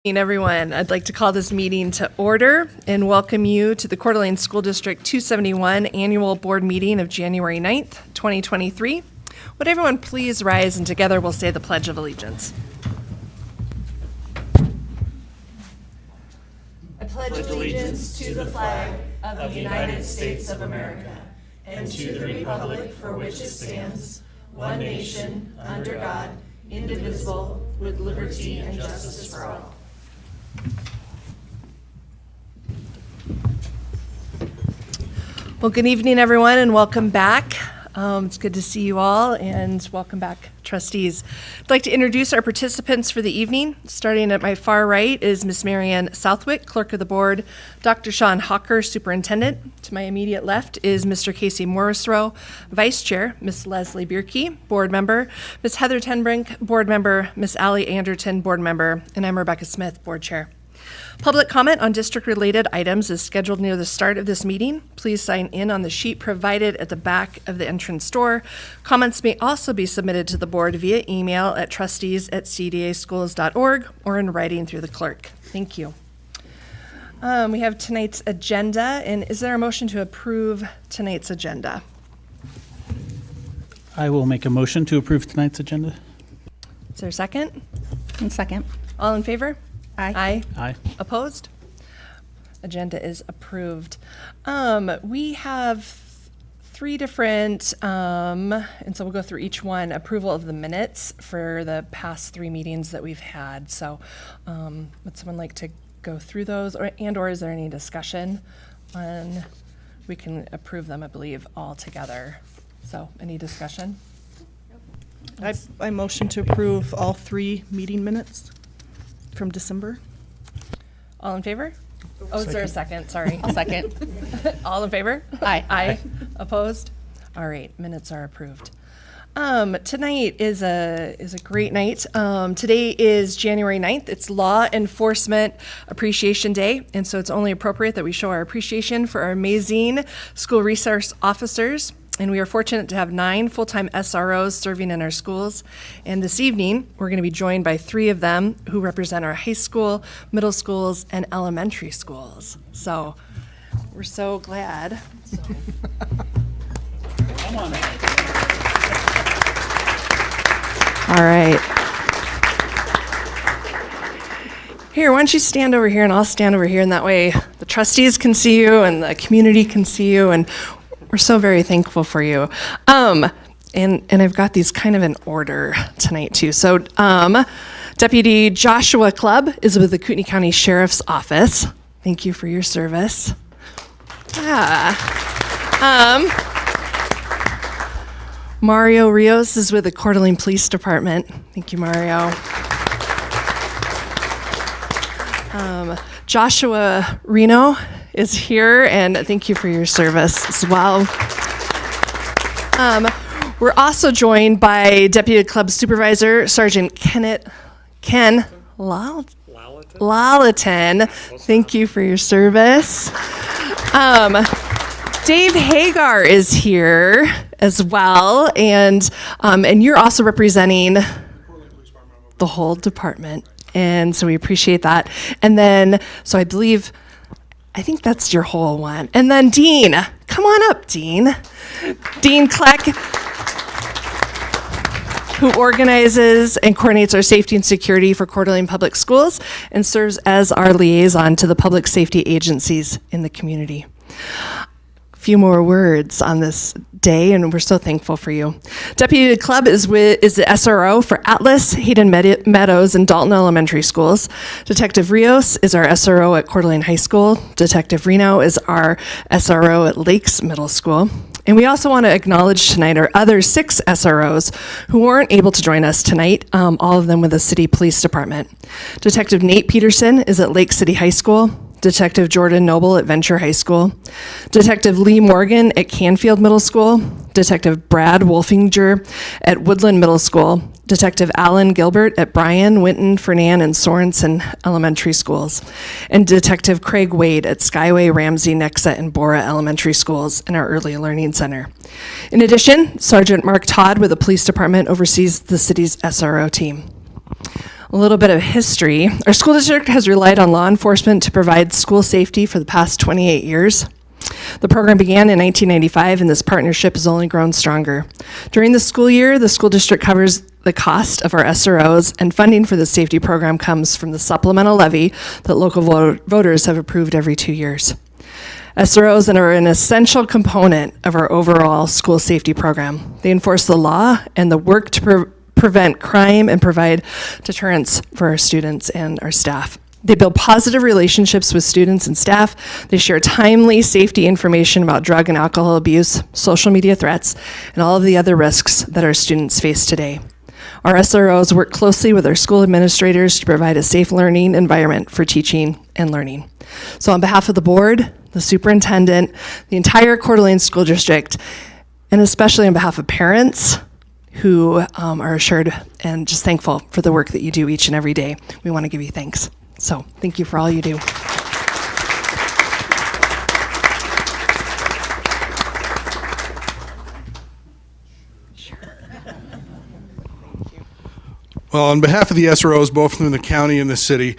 Everyone, I'd like to call this meeting to order and welcome you to the Coeur d'Alene School District 271 Annual Board Meeting of January 9th, 2023. Would everyone please rise and together we'll say the Pledge of Allegiance. I pledge allegiance to the flag of the United States of America and to the republic for which it stands, one nation, under God, indivisible, with liberty and justice for all. Well, good evening, everyone, and welcome back. It's good to see you all, and welcome back, trustees. I'd like to introduce our participants for the evening. Starting at my far right is Ms. Marianne Southwick, Clerk of the Board, Dr. Sean Hawker, Superintendent. To my immediate left is Mr. Casey Morrisroe, Vice Chair, Ms. Leslie Bierke, Board Member, Ms. Heather Tenbrink, Board Member, Ms. Allie Anderton, Board Member, and I'm Rebecca Smith, Board Chair. Public comment on district-related items is scheduled near the start of this meeting. Please sign in on the sheet provided at the back of the entrance door. Comments may also be submitted to the board via email at trustees@cdaschools.org or in writing through the clerk. Thank you. We have tonight's agenda, and is there a motion to approve tonight's agenda? I will make a motion to approve tonight's agenda. Is there a second? Second. All in favor? Aye. Aye. Opposed? Agenda is approved. We have three different, and so we'll go through each one. Approval of the minutes for the past three meetings that we've had. So would someone like to go through those, or is there any discussion on, we can approve them, I believe, all together. So any discussion? I motion to approve all three meeting minutes from December. All in favor? Oh, is there a second? Sorry. I'll second. All in favor? Aye. Aye. Opposed? All right, minutes are approved. Tonight is a great night. Today is January 9th. It's Law Enforcement Appreciation Day, and so it's only appropriate that we show our appreciation for our amazing school resource officers. And we are fortunate to have 9 full-time SROs serving in our schools. And this evening, we're going to be joined by 3 of them who represent our high school, middle schools, and elementary schools. So we're so glad. Come on. All right. Here, why don't you stand over here and I'll stand over here, and that way the trustees can see you and the community can see you, and we're so very thankful for you. And I've got these kind of in order tonight too. So Deputy Joshua Clubb is with the Kootenai County Sheriff's Office. Thank you for your service. Yeah. Mario Rios is with the Coeur d'Alene Police Department. Thank you, Mario. Joshua Reno is here, and thank you for your service as well. We're also joined by Deputy Club Supervisor Sergeant Ken Lalaton. Thank you for your service. Dave Hagar is here as well, and you're also representing the whole department, and so we appreciate that. And then, so I think that's your whole one. And then Dean, come on up, Dean. Dean Kleck, who organizes and coordinates our safety and security for Coeur d'Alene Public Schools and serves as our liaison to the public safety agencies in the community. A few more words on this day, and we're so thankful for you. Deputy Clubb is the SRO for Atlas, Hayden Meadows, and Dalton Elementary Schools. Detective Rios is our SRO at Coeur d'Alene High School. Detective Reno is our SRO at Lakes Middle School. And we also want to acknowledge tonight our other 6 SROs who weren't able to join us tonight, all of them with the City Police Department. Detective Nate Peterson is at Lake City High School. Detective Jordan Noble at Venture High School, Detective Lee Morgan at Canfield Middle School, Detective Brad Wolfinger at Woodland Middle School, Detective Alan Gilbert at Bryan, Winton, Fernan, and Sorensen Elementary Schools, and Detective Craig Wade at Skyway, Ramsey, Nexa, and Bora Elementary Schools in our Early Learning Center. In addition, Sergeant Mark Todd with the Police Department oversees the city's SRO team. A little bit of history. Our school district has relied on law enforcement to provide school safety for the past 28 years. The program began in 1995, and this partnership has only grown stronger. During the school year, the school district covers the cost of our SROs, and funding for the safety program comes from the supplemental levy that local voters have approved every 2 years. SROs are an essential component of our overall school safety program. They enforce the law and the work to prevent crime and provide deterrence for our students and our staff. They build positive relationships with students and staff. They share timely safety information about drug and alcohol abuse, social media threats, and all of the other risks that our students face today. Our SROs work closely with our school administrators to provide a safe learning environment for teaching and learning. So on behalf of the board, the superintendent, the entire Coeur d'Alene School District, and especially on behalf of parents who are assured and just thankful for the work that you do each and every day, we want to give you thanks. So thank you for all you do. Well, on behalf of the SROs, both in the county and the city,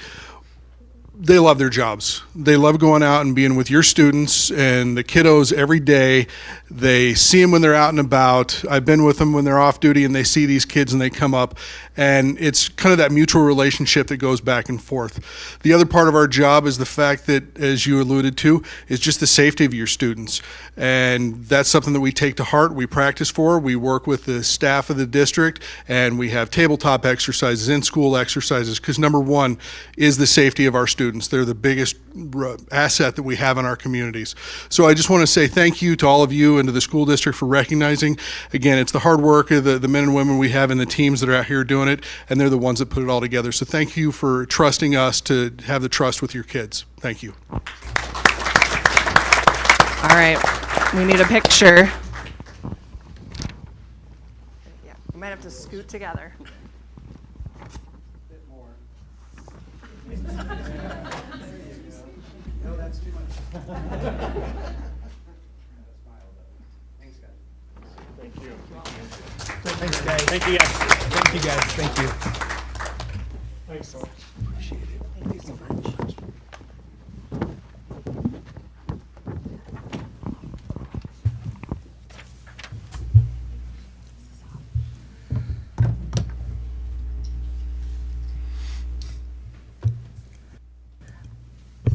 they love their jobs. They love going out and being with your students and the kiddos every day. They see them when they're out and about. I've been with them when they're off duty and they see these kids and they come up. And it's kind of that mutual relationship that goes back and forth. The other part of our job is the fact that, as you alluded to, is just the safety of your students. And that's something that we take to heart, we practice for. We work with the staff of the district, and we have tabletop exercises, in-school exercises, because number one is the safety of our students. They're the biggest asset that we have in our communities. So I just want to say thank you to all of you and to the school district for recognizing. Again, it's the hard work of the men and women we have and the teams that are out here doing it, and they're the ones that put it all together. So thank you for trusting us to have the trust with your kids. Thank you. All right, we need a picture. Yeah, we might have to scoot together. Thanks, guys. Thank you, guys. Thank you, guys. Thank you. Thanks. Appreciate it. Thank you so much.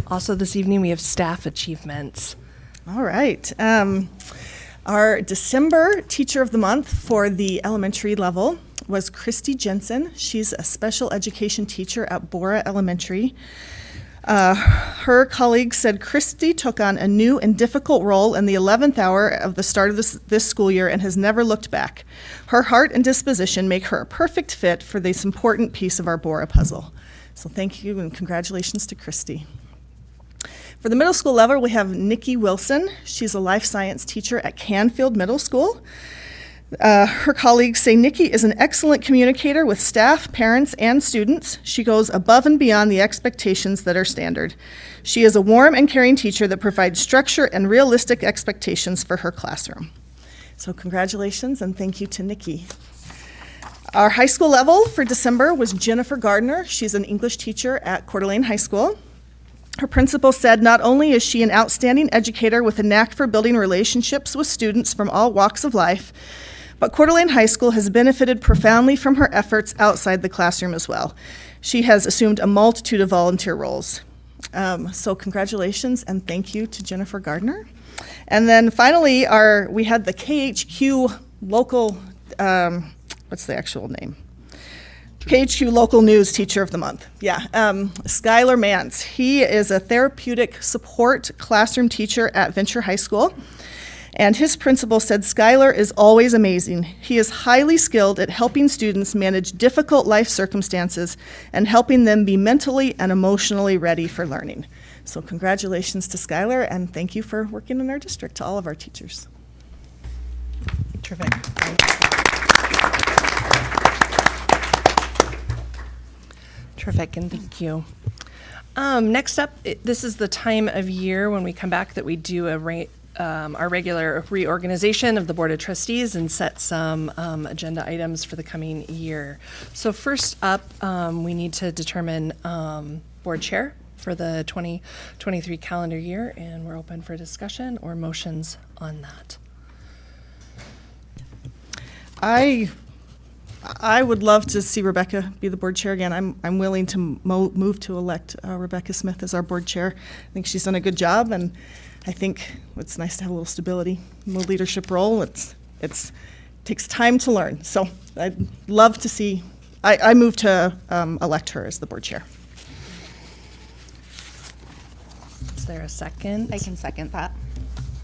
Also this evening we have staff achievements. All right. Our December Teacher of the Month for the elementary level was Christy Jensen. She's a special education teacher at Bora Elementary. Her colleagues said Christy took on a new and difficult role in the 11th hour of the start of this school year and has never looked back. Her heart and disposition make her a perfect fit for this important piece of our Bora puzzle. So thank you and congratulations to Christy. For the middle school level, we have Nikki Wilson. She's a life science teacher at Canfield Middle School. Her colleagues say Nikki is an excellent communicator with staff, parents, and students. She goes above and beyond the expectations that are standard. She is a warm and caring teacher that provides structure and realistic expectations for her classroom. So congratulations and thank you to Nikki. Our high school level for December was Jennifer Gardner. She's an English teacher at Coeur d'Alene High School. Her principal said not only is she an outstanding educator with a knack for building relationships with students from all walks of life, but Coeur d'Alene High School has benefited profoundly from her efforts outside the classroom as well. She has assumed a multitude of volunteer roles. So congratulations and thank you to Jennifer Gardner. And then finally, we had the KHQ local, what's the actual name? KHQ Local News Teacher of the Month. Yeah, Skylar Mance. He is a therapeutic support classroom teacher at Venture High School. And his principal said Skylar is always amazing. He is highly skilled at helping students manage difficult life circumstances and helping them be mentally and emotionally ready for learning. So congratulations to Skylar and thank you for working in our district, to all of our teachers. Terrific. Terrific, and thank you. Next up, this is the time of year when we come back that we do a our regular reorganization of the Board of Trustees and set some agenda items for the coming year. So first up, we need to determine board chair for the 2023 calendar year, and we're open for discussion or motions on that. I would love to see Rebecca be the board chair again. I'm willing to move to elect Rebecca Smith as our board chair. I think she's done a good job, and I think it's nice to have a little stability in the leadership role. It takes time to learn. So I'd love to see, I move to elect her as the board chair. Is there a second? I can second that.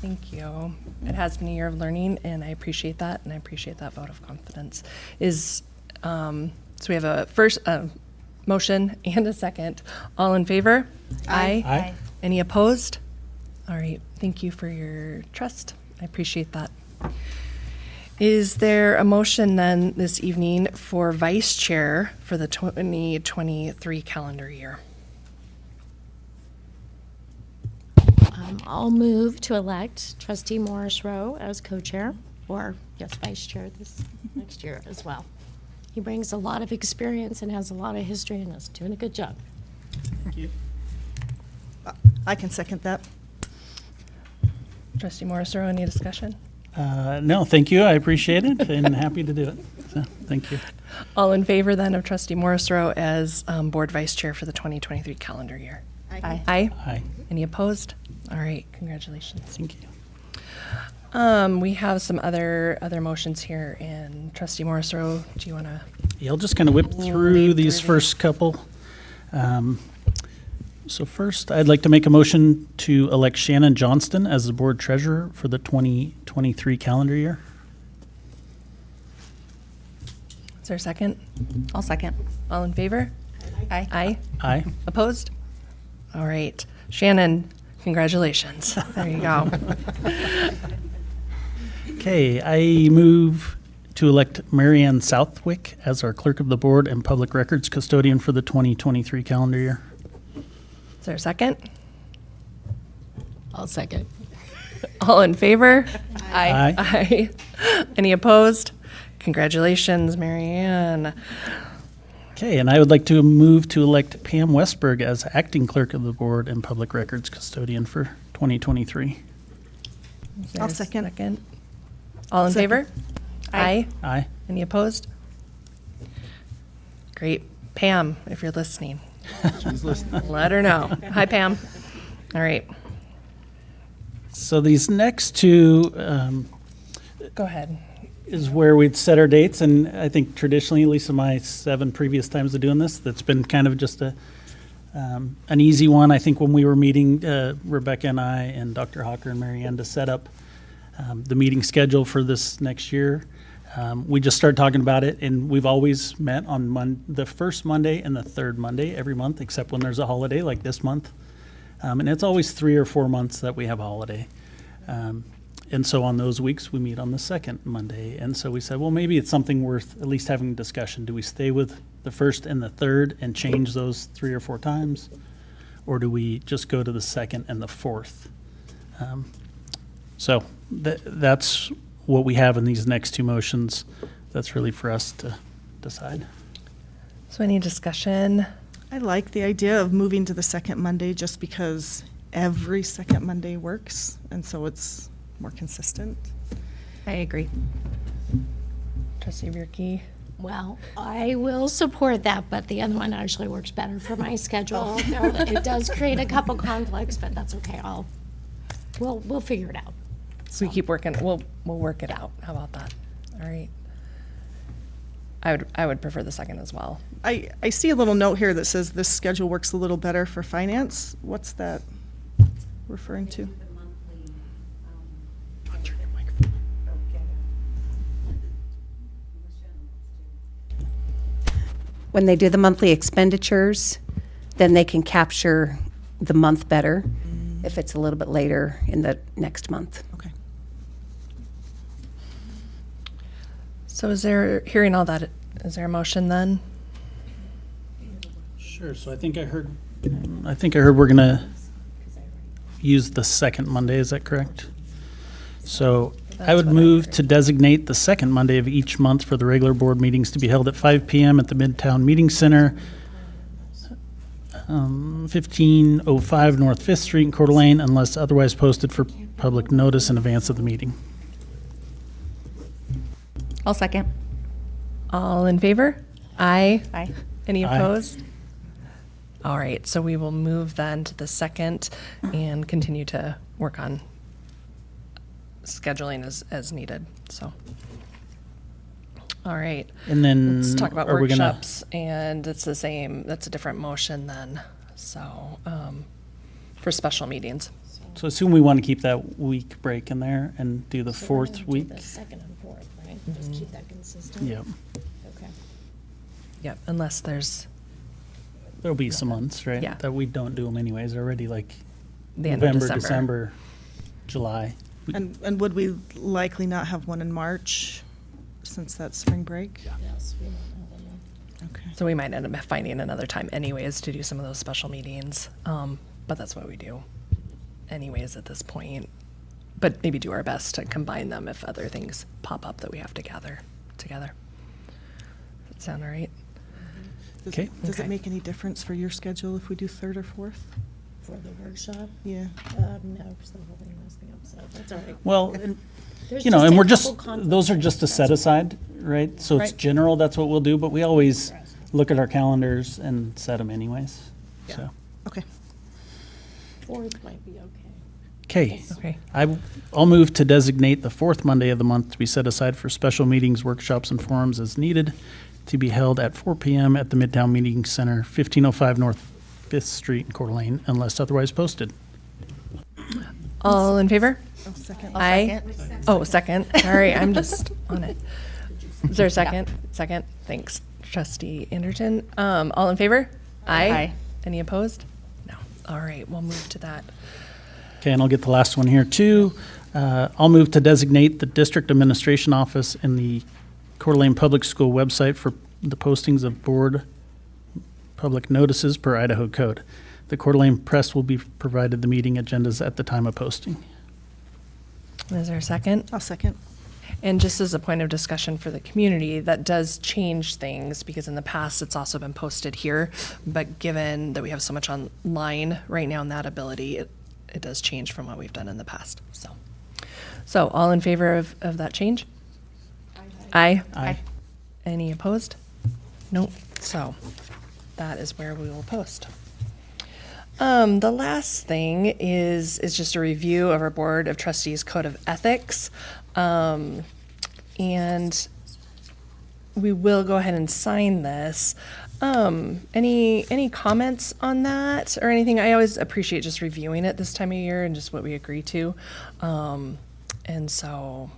Thank you. It has been a year of learning, and I appreciate that, and I appreciate that vote of confidence. So we have a first motion and a second. All in favor? Aye. Aye. Any opposed? All right. Thank you for your trust. I appreciate that. Is there a motion then this evening for vice chair for the 2023 calendar year? I'll move to elect Trustee Morris Rowe as co-chair, or yes, vice chair this next year as well. He brings a lot of experience and has a lot of history and is doing a good job. Thank you. I can second that. Trustee Morrisroe, any discussion? No, thank you. I appreciate it and happy to do it. So, thank you. All in favor then of Trustee Morrisroe as board vice chair for the 2023 calendar year? Aye. Aye. Aye. Any opposed? All right, congratulations. Thank you. We have some other motions here, and Trustee Morrisroe, do you want to? Yeah, I'll just kind of whip through Lead these through first couple. So first, I'd like to make a motion to elect Shannon Johnston as the board treasurer for the 2023 calendar year. Is there a second? I'll second. All in favor? Aye. Aye. Aye. Opposed? All right. Shannon, congratulations. There you go. Okay, I move to elect Marianne Southwick as our clerk of the board and public records custodian for the 2023 calendar year. Is there a second? I'll second. All in favor? Aye. Aye. Any opposed? Congratulations, Marianne. Okay, and I would like to move to elect Pam Westberg as acting clerk of the board and public records custodian for 2023. Is there I'll a second. All in Second. favor? Aye. Aye. Any opposed? Great. Pam, if you're listening, She's listening. let her know. Hi, Pam. All right. So these next two Go ahead. is where we'd set our dates, and I think traditionally, at least in my 7 previous times of doing this, that's been kind of just an easy one. I think when we were meeting, Rebecca and I and Dr. Hawker and Mary Ann to set up the meeting schedule for this next year, we just started talking about it, and we've always met on the first Monday and the third Monday every month, except when there's a holiday like this month. And it's always 3 or 4 months that we have a holiday. And so on those weeks, we meet on the second Monday. And so we said, well, maybe it's something worth at least having a discussion. Do we stay with the first and the third and change those 3 or 4 times? Or do we just go to the second and the fourth? So that's what we have in these next 2 motions. That's really for us to decide. So any discussion? I like the idea of moving to the second Monday just because every second Monday works, and so it's more consistent. I agree. Trustee Bierke? Well, I will support that, but the other one actually works better for my schedule. It does create a couple conflicts, but that's okay. We'll figure it out. So we keep working, we'll work it out. How about that? All right. I would prefer the second as well. I see a little note here that says this schedule works a little better for finance. What's that referring to? When they do the monthly expenditures, then they can capture the month better if it's a little bit later in the next month. Okay. So hearing all that, is there a motion then? Sure, so I think I heard we're gonna use the second Monday, is that correct? So I would move to designate the second Monday of each month for the regular board meetings to be held at 5 PM at the Midtown Meeting Center, 1505 North Fifth Street in Coeur d'Alene, unless otherwise posted for public notice in advance of the meeting. I'll second. All in favor? Aye. Aye. Any Aye. opposed? All right, so we will move then to the second and continue to work on scheduling as needed, so. All right, And then let's talk about are we gonna- workshops, and it's the same, that's a different motion then, so, for special meetings. So assume we want to keep that week break in there and do the fourth week? The second and fourth, right? Just keep that consistent? Yep. Okay. Yep, unless there's There'll be some months, right? Yeah. That we don't do them anyways, already like the end of November, December. December, July. And would we likely not have one in March, since that's spring break? Yes, we won't have any. Okay. So we might end up finding another time anyways to do some of those special meetings. But that's what we do anyways at this point. But maybe do our best to combine them if other things pop up that we have to gather together. Does that sound all right? Okay. Does Okay. it make any difference for your schedule if we do third or fourth? For the workshop? Yeah. No, because the whole thing was thing up, so that's all right. Well, and, There's you know, just and a we're couple just, those are conflicts, just a that's set all. aside, right? So it's Right. general, that's what we'll do, but we always look at our calendars and set them anyways, Yeah. so. Okay. Fourth might be okay. Okay. Okay. I'll move to designate the fourth Monday of the month to be set aside for special meetings, workshops, and forums as needed, to be held at 4 PM at the Midtown Meeting Center, 1505 North Fifth Street in Coeur d'Alene, unless otherwise posted. All in favor? Oh, second. Aye. Oh, second. Sorry, I'm just on it. Is there a second? Second. Thanks, Trustee Anderton. All in favor? Aye. Any opposed? No. All right, we'll move to that. Okay, and I'll get the last one here too. I'll move to designate the District Administration Office in the Coeur d'Alene Public School website for the postings of board public notices per Idaho Code. The Coeur d'Alene Press will be provided the meeting agendas at the time of posting. Is there a second? I'll second. And just as a point of discussion for the community, that does change things because in the past it's also been posted here. But given that we have so much online right now and that ability, it does change from what we've done in the past. So all in favor of that change? Aye. Aye. Any opposed? Nope. So that is where we will post. The last thing is just a review of our Board of Trustees Code of Ethics. And we will go ahead and sign this. Any comments on that or anything? I always appreciate just reviewing it this time of year and just what we agree to. And so,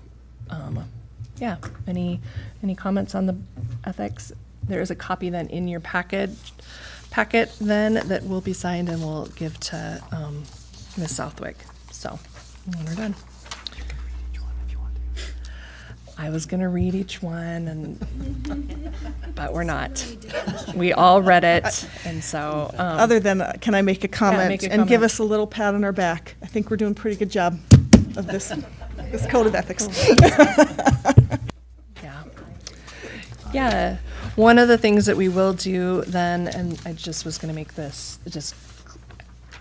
yeah, any comments on the ethics? There is a copy then in your packet then that will be signed and we'll give to Ms. Southwick. So when we're done. I was gonna read each one but we're not. We all read it and so. Other than, can I make a comment make a and give comment. us a little pat on our back? I think we're doing a pretty good job of this code of ethics. Yeah. Yeah. One of the things that we will do then, and I just was going to make this just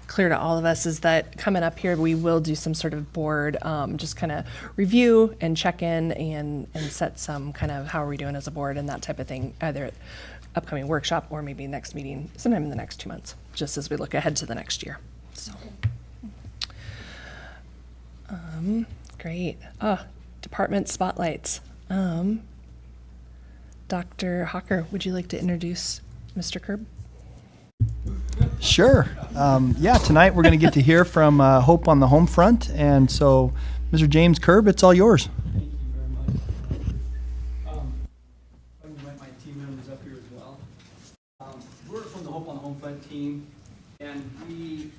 clear to all of us, is that coming up here, we will do some sort of board, just kind of review and check in and set some kind of how are we doing as a board and that type of thing, either at upcoming workshop or maybe next meeting, sometime in the next 2 months, just as we look ahead to the next year. So. Great. Department spotlights. Dr. Hawker, would you like to introduce Mr. Kerb? Sure. Yeah, tonight we're going to get to hear from Hope on the Home Front. And so, Mr. James Kerb, it's all yours. Thank you very much. I invite my team members up here as well. We're from the Hope on the Home Front team, and we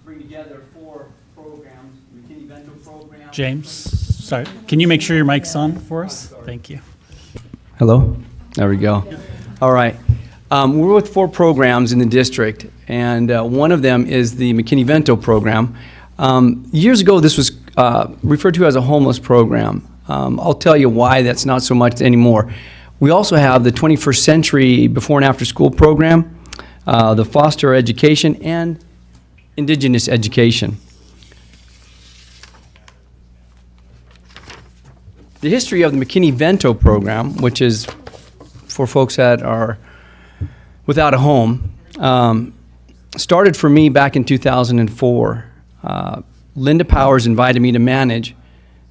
bring together 4 programs, the McKinney-Vento program. James, sorry, can you make sure your mic's on for us? Thank you. Hello? There we go. All right. We're with 4 programs in the district, and one of them is the McKinney-Vento program. Years ago, this was referred to as a homeless program. I'll tell you why that's not so much anymore. We also have the 21st Century Before and After School program, the foster education, and Indigenous education. The history of the McKinney-Vento program, which is for folks that are without a home, started for me back in 2004. Linda Powers invited me to manage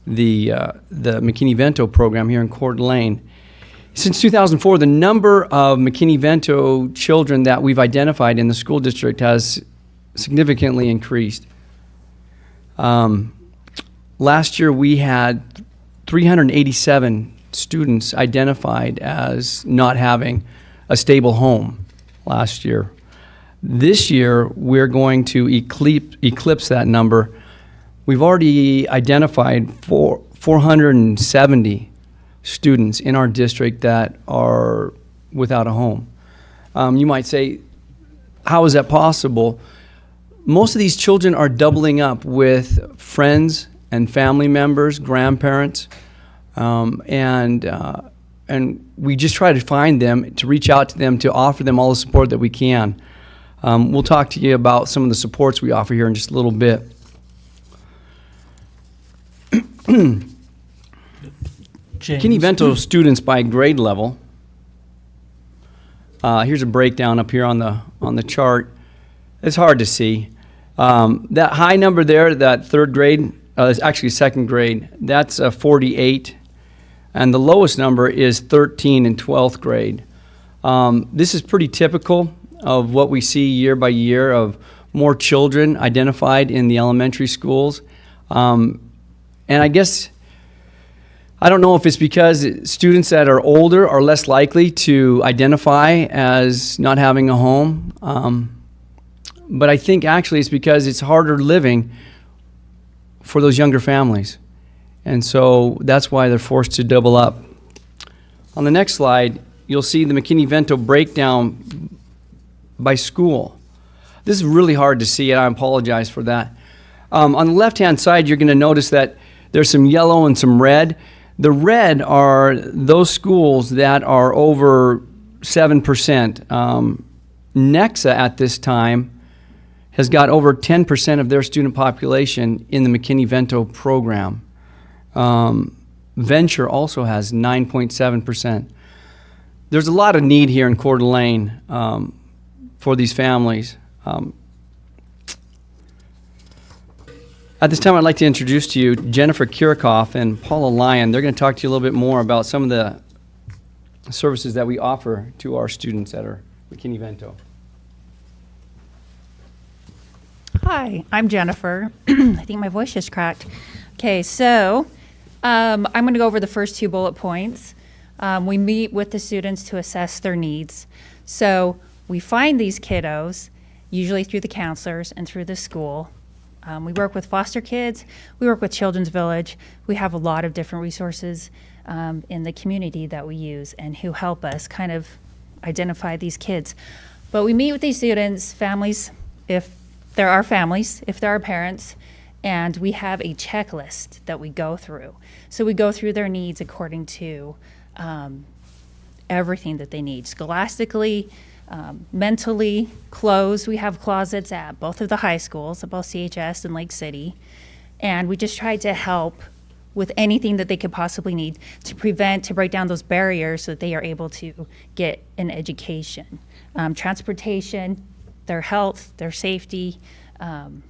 the McKinney-Vento program here in Coeur d'Alene. Since 2004, the number of McKinney-Vento children that we've identified in the school district has significantly increased. Last year, we had 387 students identified as not having a stable home last year. This year, we're going to eclipse that number. We've already identified 470 students in our district that are without a home. You might say, how is that possible? Most of these children are doubling up with friends and family members, grandparents, and we just try to find them, to reach out to them, to offer them all the support that we can. We'll talk to you about some of the supports we offer here in just a little bit. McKinney-Vento students by grade level. Here's a breakdown up here on the chart. It's hard to see. That high number there, that third grade, is actually second grade. That's 48. And the lowest number is 13 in 12th grade. This is pretty typical of what we see year by year, of more children identified in the elementary schools. And I guess, I don't know if it's because students that are older are less likely to identify as not having a home, but I think actually it's because it's harder living for those younger families. And so that's why they're forced to double up. On the next slide, you'll see the McKinney-Vento breakdown by school. This is really hard to see, and I apologize for that. On the left-hand side, you're going to notice that there's some yellow and some red. The red are those schools that are over 7%. Nexa at this time has got over 10% of their student population in the McKinney-Vento program. Venture also has 9.7%. There's a lot of need here in Coeur d'Alene for these families. At this time, I'd like to introduce to you Jennifer Kirikoff and Paula Lyon. They're going to talk to you a little bit more about some of the services that we offer to our students at our McKinney-Vento. Hi, I'm Jennifer. I think my voice just cracked. Okay, so I'm going to go over the first two bullet points. We meet with the students to assess their needs. So we find these kiddos, usually through the counselors and through the school. We work with foster kids. We work with Children's Village. We have a lot of different resources in the community that we use and who help us kind of identify these kids. But we meet with these students, families, if there are families, if there are parents, and we have a checklist that we go through. So we go through their needs according to everything that they need, scholastically, mentally, clothes. We have closets at both of the high schools, at both CHS and Lake City. And we just try to help with anything that they could possibly need to break down those barriers so that they are able to get an education. Transportation, their health, their safety. And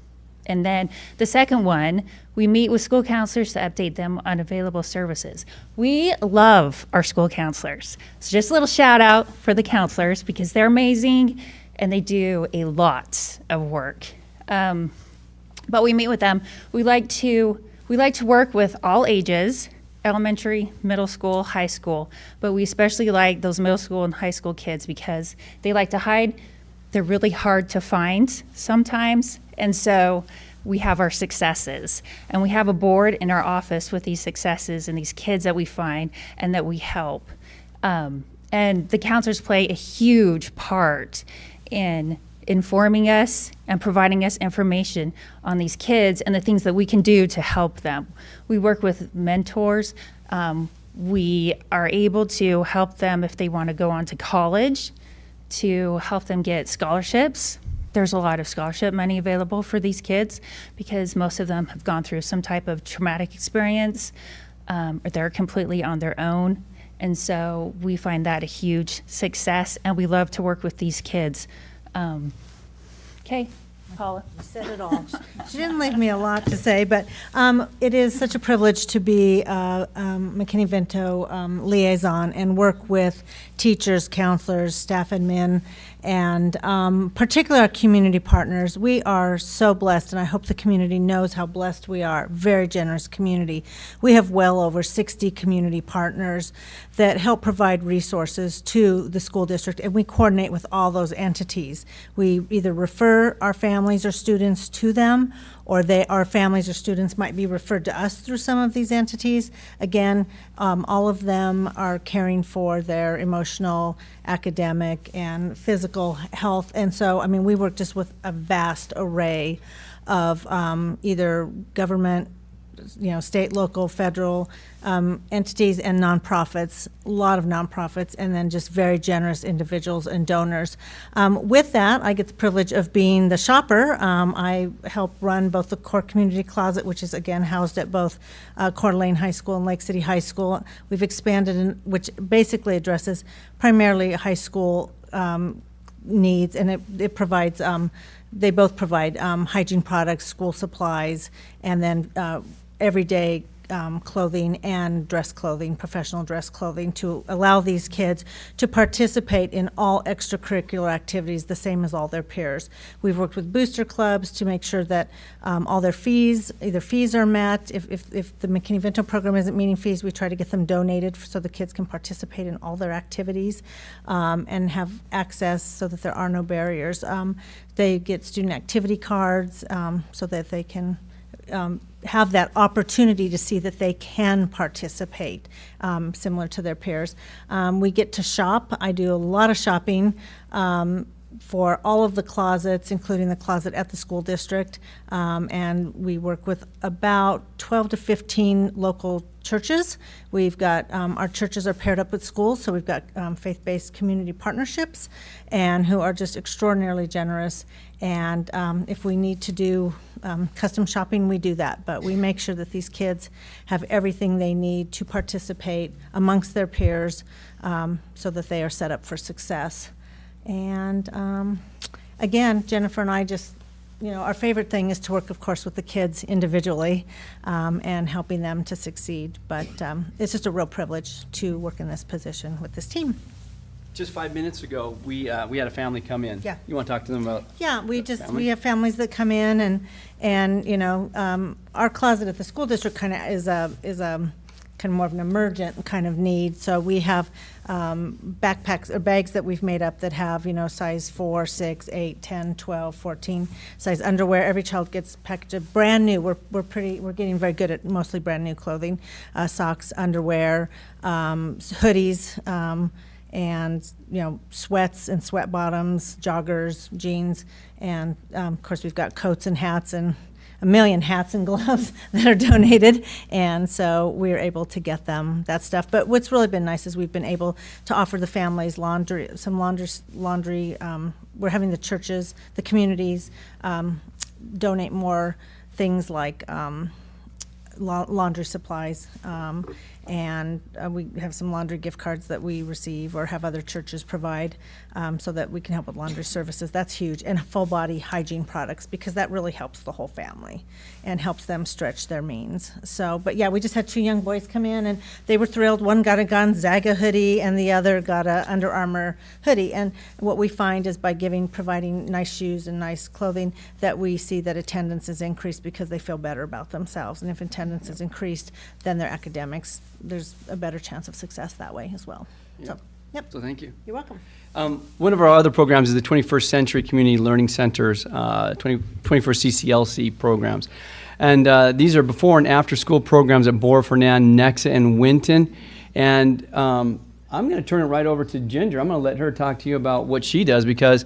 then the second one, we meet with school counselors to update them on available services. We love our school counselors. So just a little shout out for the counselors because they're amazing and they do a lot of work. But we meet with them. We like to work with all ages, elementary, middle school, high school, but we especially like those middle school and high school kids because they like to hide. They're really hard to find sometimes. And so we have our successes and we have a board in our office with these successes and these kids that we find and that we help. And the counselors play a huge part in informing us and providing us information on these kids and the things that we can do to help them. We work with mentors. We are able to help them if they want to go on to college, to help them get scholarships. There's a lot of scholarship money available for these kids because most of them have gone through some type of traumatic experience, or they're completely on their own. And so we find that a huge success, and we love to work with these kids. Okay, Paula. You said it all. She didn't leave me a lot to say, but it is such a privilege to be McKinney-Vento liaison and work with teachers, counselors, staff admin, and particularly our community partners. We are so blessed, and I hope the community knows how blessed we are. Very generous community. We have well over 60 community partners that help provide resources to the school district, and we coordinate with all those entities. We either refer our families or students to them, or our families or students might be referred to us through some of these entities. Again, all of them are caring for their emotional, academic, and physical health. And so, I mean, we work just with a vast array of either government, state, local, federal entities and nonprofits, a lot of nonprofits, and then just very generous individuals and donors. With that, I get the privilege of being the shopper. I help run both the Core Community Closet, which is again housed at both Coeur d'Alene High School and Lake City High School. We've expanded, which basically addresses primarily high school needs, and it provides, they both provide hygiene products, school supplies, and then everyday clothing and dress clothing, professional dress clothing, to allow these kids to participate in all extracurricular activities the same as all their peers. We've worked with booster clubs to make sure that all their fees are met. If the McKinney-Vento program isn't meeting fees, we try to get them donated so the kids can participate in all their activities and have access so that there are no barriers. They get student activity cards so that they can have that opportunity to see that they can participate, similar to their peers. We get to shop. I do a lot of shopping for all of the closets, including the closet at the school district. And we work with about 12 to 15 local churches. We've got, our churches are paired up with schools, so we've got faith-based community partnerships, and who are just extraordinarily generous. And if we need to do custom shopping, we do that. But we make sure that these kids have everything they need to participate amongst their peers so that they are set up for success. And again, Jennifer and I just, our favorite thing is to work, of course, with the kids individually and helping them to succeed. But it's just a real privilege to work in this position with this team. Just 5 minutes ago, we had a family come in. Yeah. You want to talk to them about? Yeah, we family? have families that come in, and our closet at the school district kind of is a kind of more of an emergent kind of need. So we have backpacks or bags that we've made up that have size 4, 6, 8, 10, 12, 14 size underwear. Every child gets packaged brand new. We're getting very good at mostly brand new clothing, socks, underwear, hoodies. And sweats and sweat bottoms, joggers, jeans, and of course we've got coats and hats and a million hats and gloves that are donated, and so we're able to get them that stuff. But what's really been nice is we've been able to offer the families laundry. We're having the churches, the communities donate more things like laundry supplies. And we have some laundry gift cards that we receive or have other churches provide so that we can help with laundry services. That's huge. And full body hygiene products, because that really helps the whole family and helps them stretch their means. So, but yeah, we just had 2 young boys come in and they were thrilled. One got a Gonzaga hoodie and the other got a Under Armour hoodie. And what we find is by providing nice shoes and nice clothing, that we see that attendance is increased because they feel better about themselves. And if attendance is increased, then their academics, there's a better chance of success that way as well. So, yep. So thank you. You're welcome. One of our other programs is the 21st Century Community Learning Centers, 21st CCLC programs. And these are before and after school programs at Bora, Fernand, Nexa, and Winton. And I'm going to turn it right over to Ginger. I'm going to let her talk to you about what she does, because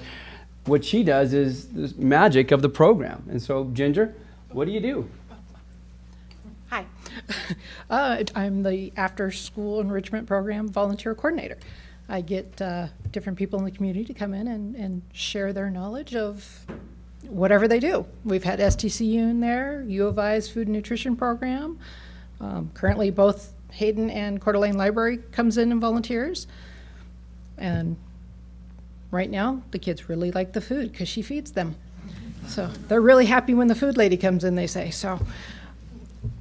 what she does is the magic of the program. And so, Ginger, what do you do? Hi. I'm the after-school enrichment program volunteer coordinator. I get different people in the community to come in and share their knowledge of whatever they do. We've had STCU in there, U of I's food and nutrition program. Currently, both Hayden and Coeur d'Alene Library comes in and volunteers. And right now, the kids really like the food because she feeds them. So they're really happy when the food lady comes in, they say. So,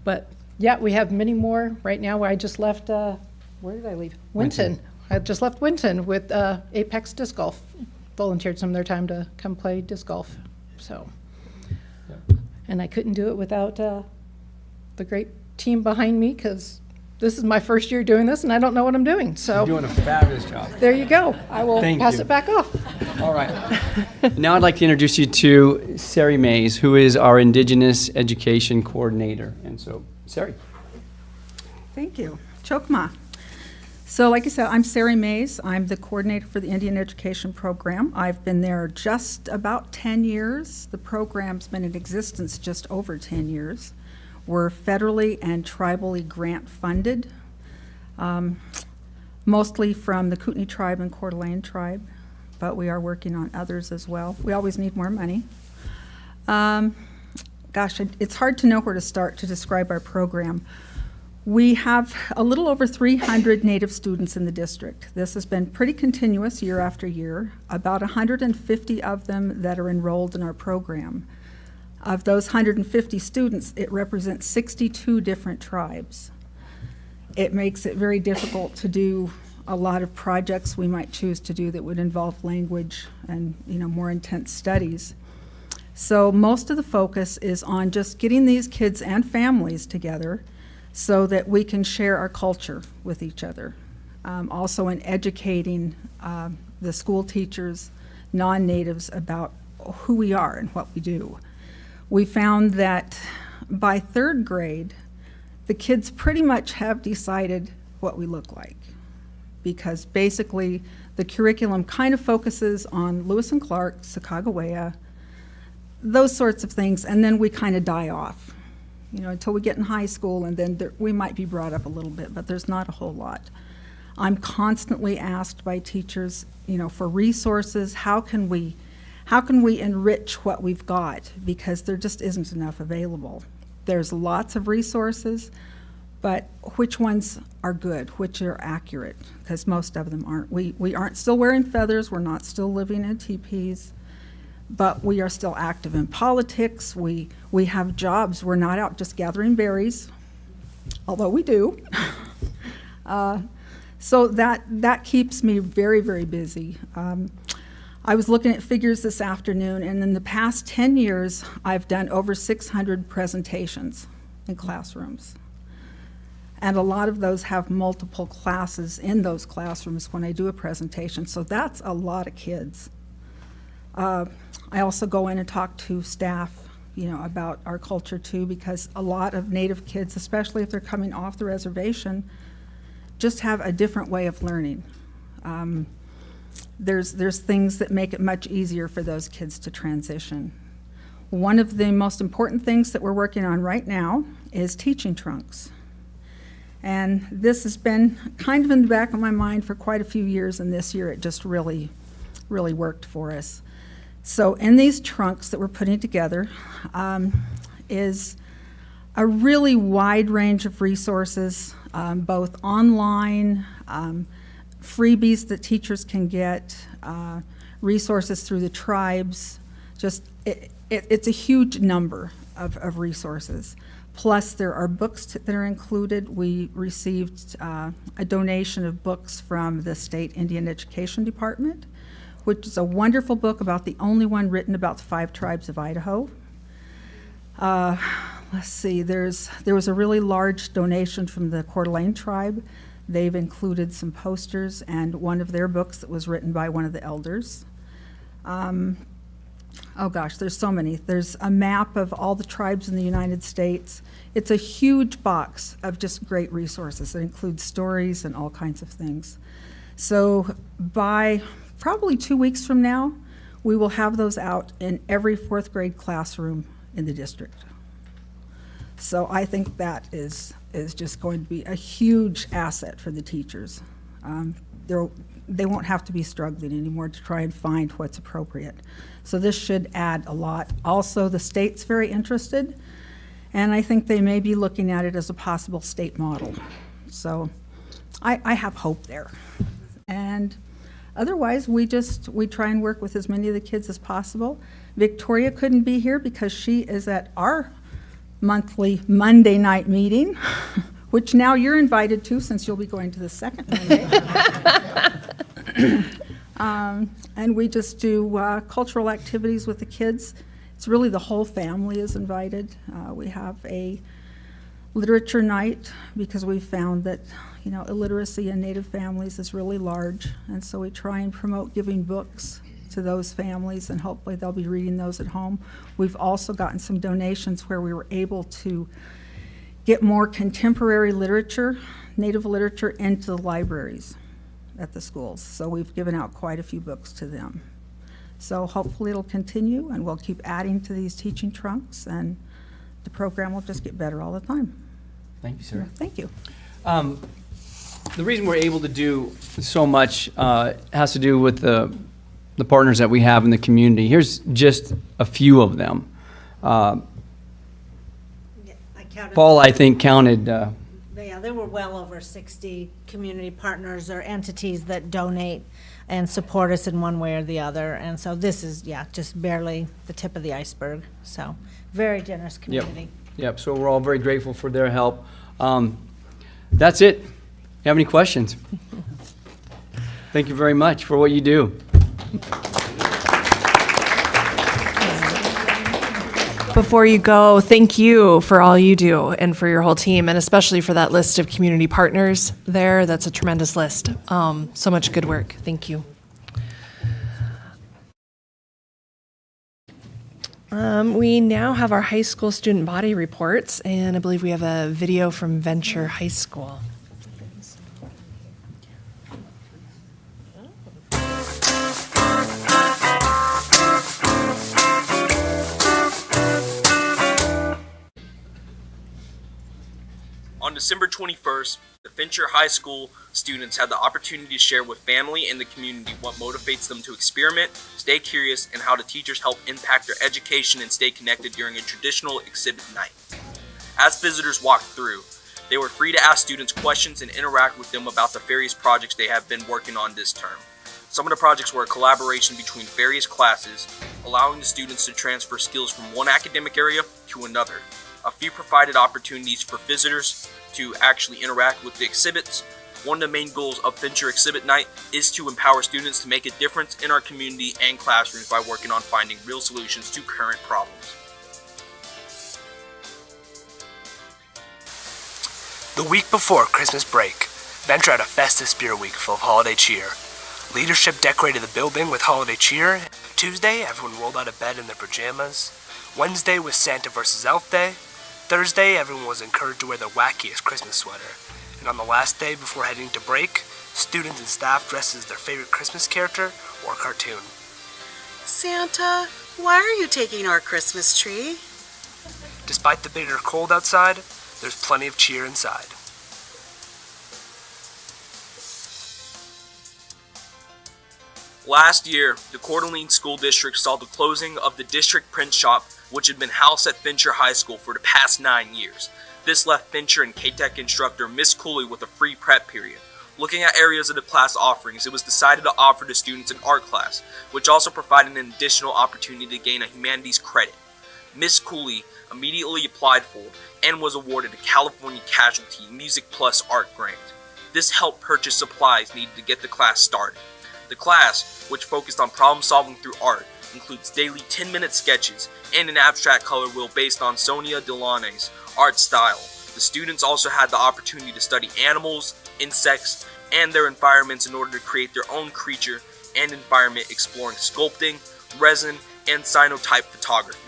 but yeah, we have many more. Right now, I just left, where did I leave? Winton. I just left Winton with Apex Disc Golf. Volunteered some of their time to come play disc golf. So, and I couldn't do it without the great team behind me because this is my first year doing this and I don't know what I'm doing. So You're doing a fabulous job. there you go. I will Thank pass you. it back off. All right. Now I'd like to introduce you to Sari Mays, who is our Indigenous Education Coordinator. And so, Sari. Thank you. Chokma. So like I said, I'm Sari Mays. I'm the coordinator for the Indian Education Program. I've been there just about 10 years. The program's been in existence just over 10 years. We're federally and tribally grant funded, mostly from the Kootenai Tribe and Coeur d'Alene Tribe, but we are working on others as well. We always need more money. Gosh, it's hard to know where to start to describe our program. We have a little over 300 Native students in the district. This has been pretty continuous year after year, about 150 of them that are enrolled in our program. Of those 150 students, it represents 62 different tribes. It makes it very difficult to do a lot of projects we might choose to do that would involve language and more intense studies. So most of the focus is on just getting these kids and families together so that we can share our culture with each other. Also in educating the school teachers, non-natives, about who we are and what we do. We found that by third grade, the kids pretty much have decided what we look like, because basically the curriculum kind of focuses on Lewis and Clark, Sacagawea, those sorts of things, and then we kind of die off, until we get in high school, and then we might be brought up a little bit, but there's not a whole lot. I'm constantly asked by teachers, for resources, how can we enrich what we've got, because there just isn't enough available. There's lots of resources, but which ones are good, which are accurate, because most of them aren't. We aren't still wearing feathers, we're not still living in teepees, but we are still active in politics, we have jobs, we're not out just gathering berries, although we do. So that keeps me very, very busy. I was looking at figures this afternoon, and in the past 10 years, I've done over 600 presentations in classrooms. And a lot of those have multiple classes in those classrooms when I do a presentation, so that's a lot of kids. I also go in and talk to staff, about our culture too, because a lot of Native kids, especially if they're coming off the reservation, just have a different way of learning. There's things that make it much easier for those kids to transition. One of the most important things that we're working on right now is teaching trunks. And this has been kind of in the back of my mind for quite a few years, and this year it just really, really worked for us. So in these trunks that we're putting together is a really wide range of resources, both online, freebies that teachers can get, resources through the tribes. It's a huge number of resources. Plus, there are books that are included. We received a donation of books from the State Indian Education Department, which is a wonderful book about the only one written about the 5 tribes of Idaho. Let's see, there was a really large donation from the Coeur d'Alene Tribe. They've included some posters and one of their books that was written by one of the elders. Oh gosh, there's so many. There's a map of all the tribes in the United States. It's a huge box of just great resources that includes stories and all kinds of things. So by probably 2 weeks from now, We will have those out in every fourth grade classroom in the district. So I think that is just going to be a huge asset for the teachers. They won't have to be struggling anymore to try and find what's appropriate. So this should add a lot. Also, the state's very interested, and I think they may be looking at it as a possible state model. So I have hope there. And otherwise, we try and work with as many of the kids as possible. Victoria couldn't be here because she is at our monthly Monday night meeting, which now you're invited to since you'll be going to the second Monday. And we just do cultural activities with the kids. It's really the whole family is invited. We have a literature night because we found that, you know, illiteracy in Native families is really large. And so we try and promote giving books to those families, and hopefully they'll be reading those at home. We've also gotten some donations where we were able to get more contemporary literature, Native literature, into the libraries at the schools. So we've given out quite a few books to them. So hopefully it'll continue, and we'll keep adding to these teaching trunks, and the program will just get better all the time. Thank you, sir. Thank you. The reason we're able to do so much has to do with the partners that we have in the community. Here's just a few of them. Paul, I think, counted. Yeah, there were well over 60 community partners or entities that donate and support us in one way or the other. And so this is, just barely the tip of the iceberg. So very generous community. Yep, so we're all very grateful for their help. That's it. You have any questions? Thank you very much for what you do. Before you go, thank you for all you do and for your whole team, and especially for that list of community partners there. That's a tremendous list. So much good work. Thank you. We now have our high school student body reports, and I believe we have a video from Venture High School. On December 21st, the Fincher High School students had the opportunity to share with family and the community what motivates them to experiment, stay curious, and how the teachers help impact their education and stay connected during a traditional exhibit night. As visitors walked through, they were free to ask students questions and interact with them about the various projects they have been working on this term. Some of the projects were a collaboration between various classes, allowing the students to transfer skills from one academic area to another. A few provided opportunities for visitors to actually interact with the exhibits. One of the main goals of Fincher Exhibit Night is to empower students to make a difference in our community and classrooms by working on finding real solutions to current problems. The week before Christmas break, Venture had a festive spirit week full of holiday cheer. Leadership decorated the building with holiday cheer. Tuesday, everyone rolled out of bed in their pajamas. Wednesday was Santa vs. Elf Day. Thursday, everyone was encouraged to wear their wackiest Christmas sweater. And on the last day before heading to break, students and staff dressed as their favorite Christmas character or cartoon. Santa, why are you taking our Christmas tree? Despite the bitter cold outside, there's plenty of cheer inside. Last year, the Coeur d'Alene School District saw the closing of the district print shop, which had been housed at Fincher High School for the past 9 years. This left Fincher and K-Tech instructor Miss Cooley with a free prep period. Looking at areas of the class offerings, it was decided to offer the students an art class, which also provided an additional opportunity to gain a humanities credit. Miss Cooley immediately applied for and was awarded a California Casualty Music Plus art grant. This helped purchase supplies needed to get the class started. The class, which focused on problem solving through art, includes daily 10-minute sketches and an abstract color wheel based on Sonia Delaunay's art style. The students also had the opportunity to study animals, insects, and their environments in order to create their own creature and environment, exploring sculpting, resin, and cyanotype photography.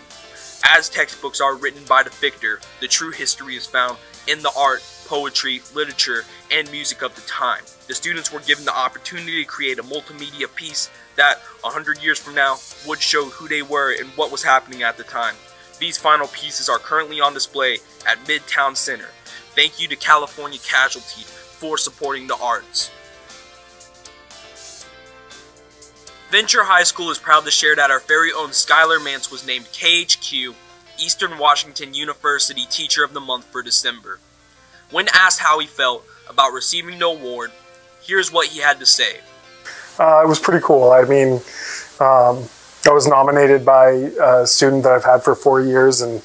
As textbooks are written by the victor, the true history is found in the art poetry, literature, and music of the time. The students were given the opportunity to create a multimedia piece that 100 years from now would show who they were and what was happening at the time. These final pieces are currently on display at Midtown Center. Thank you to California Casualty for supporting the arts. Venture High School is proud to share that our very own Skylar Mance was named KHQ Eastern Washington University Teacher of the Month for December. When asked how he felt about receiving the award, here's what he had to say. It was pretty cool. I mean, I was nominated by a student that I've had for 4 years, and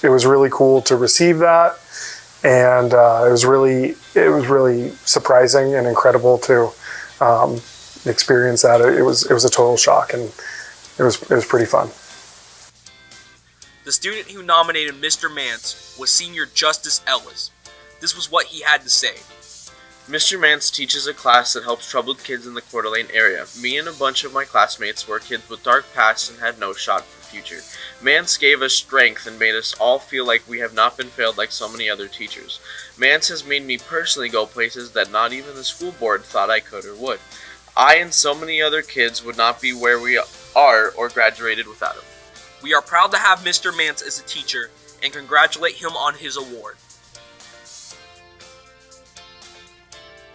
it was really cool to receive that. And it was really surprising and incredible to experience that. It was a total shock, and it was pretty fun. The student who nominated Mr. Mance was Senior Justice Ellis. This was what he had to say. Mr. Mance teaches a class that helps troubled kids in the Coeur d'Alene area. Me and a bunch of my classmates were kids with dark pasts and had no shot for the future. Mance gave us strength and made us all feel like we have not been failed like so many other teachers. Mance has made me personally go places that not even the school board thought I could or would. I and so many other kids would not be where we are or graduated without him. We are proud to have Mr. Mance as a teacher and congratulate him on his award.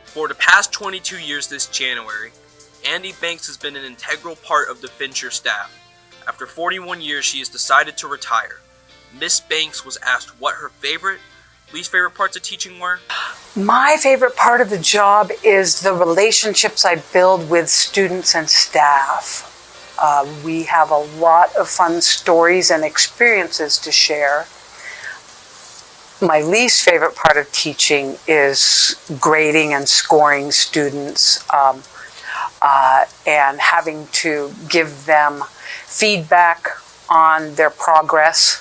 For the past 22 years this January, Andy Banks has been an integral part of the Fincher staff. After 41 years, she has decided to retire. Miss Banks was asked what her least favorite parts of teaching were. My favorite part of the job is the relationships I build with students and staff. We have a lot of fun stories and experiences to share. My least favorite part of teaching is grading and scoring students and having to give them feedback on their progress.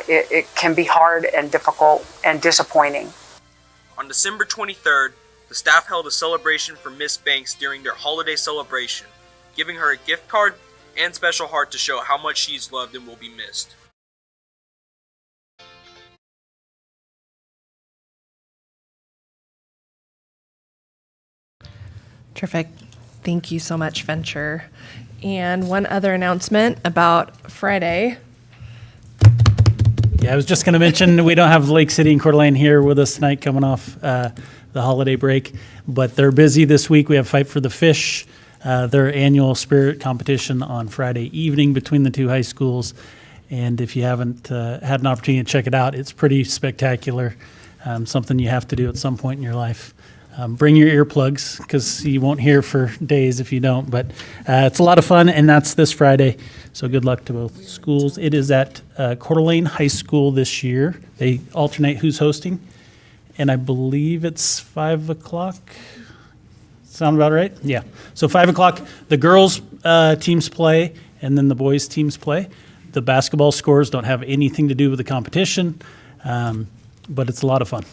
It can be hard and difficult and disappointing. On December 23rd, the staff held a celebration for Miss Banks during their holiday celebration, giving her a gift card and special heart to show how much she's loved and will be missed. Terrific. Thank you so much, Venture. And one other announcement about Friday. Yeah, I was just going to mention we don't have Lake City and Coeur d'Alene here with us tonight coming off the holiday break, but they're busy this week. We have Fight for the Fish, their annual spirit competition on Friday evening between the two high schools. And if you haven't had an opportunity to check it out, it's pretty spectacular, something you have to do at some point in your life. Bring your earplugs because you won't hear for days if you don't, but it's a lot of fun, and that's this Friday, so good luck to both schools. It is at Coeur d'Alene High School this year. They alternate who's hosting, and I believe it's 5 o'clock. Sound about right? Yeah. So 5 o'clock, the girls' teams play, and then the boys' teams play. The basketball scores don't have anything to do with the competition, but it's a lot of fun.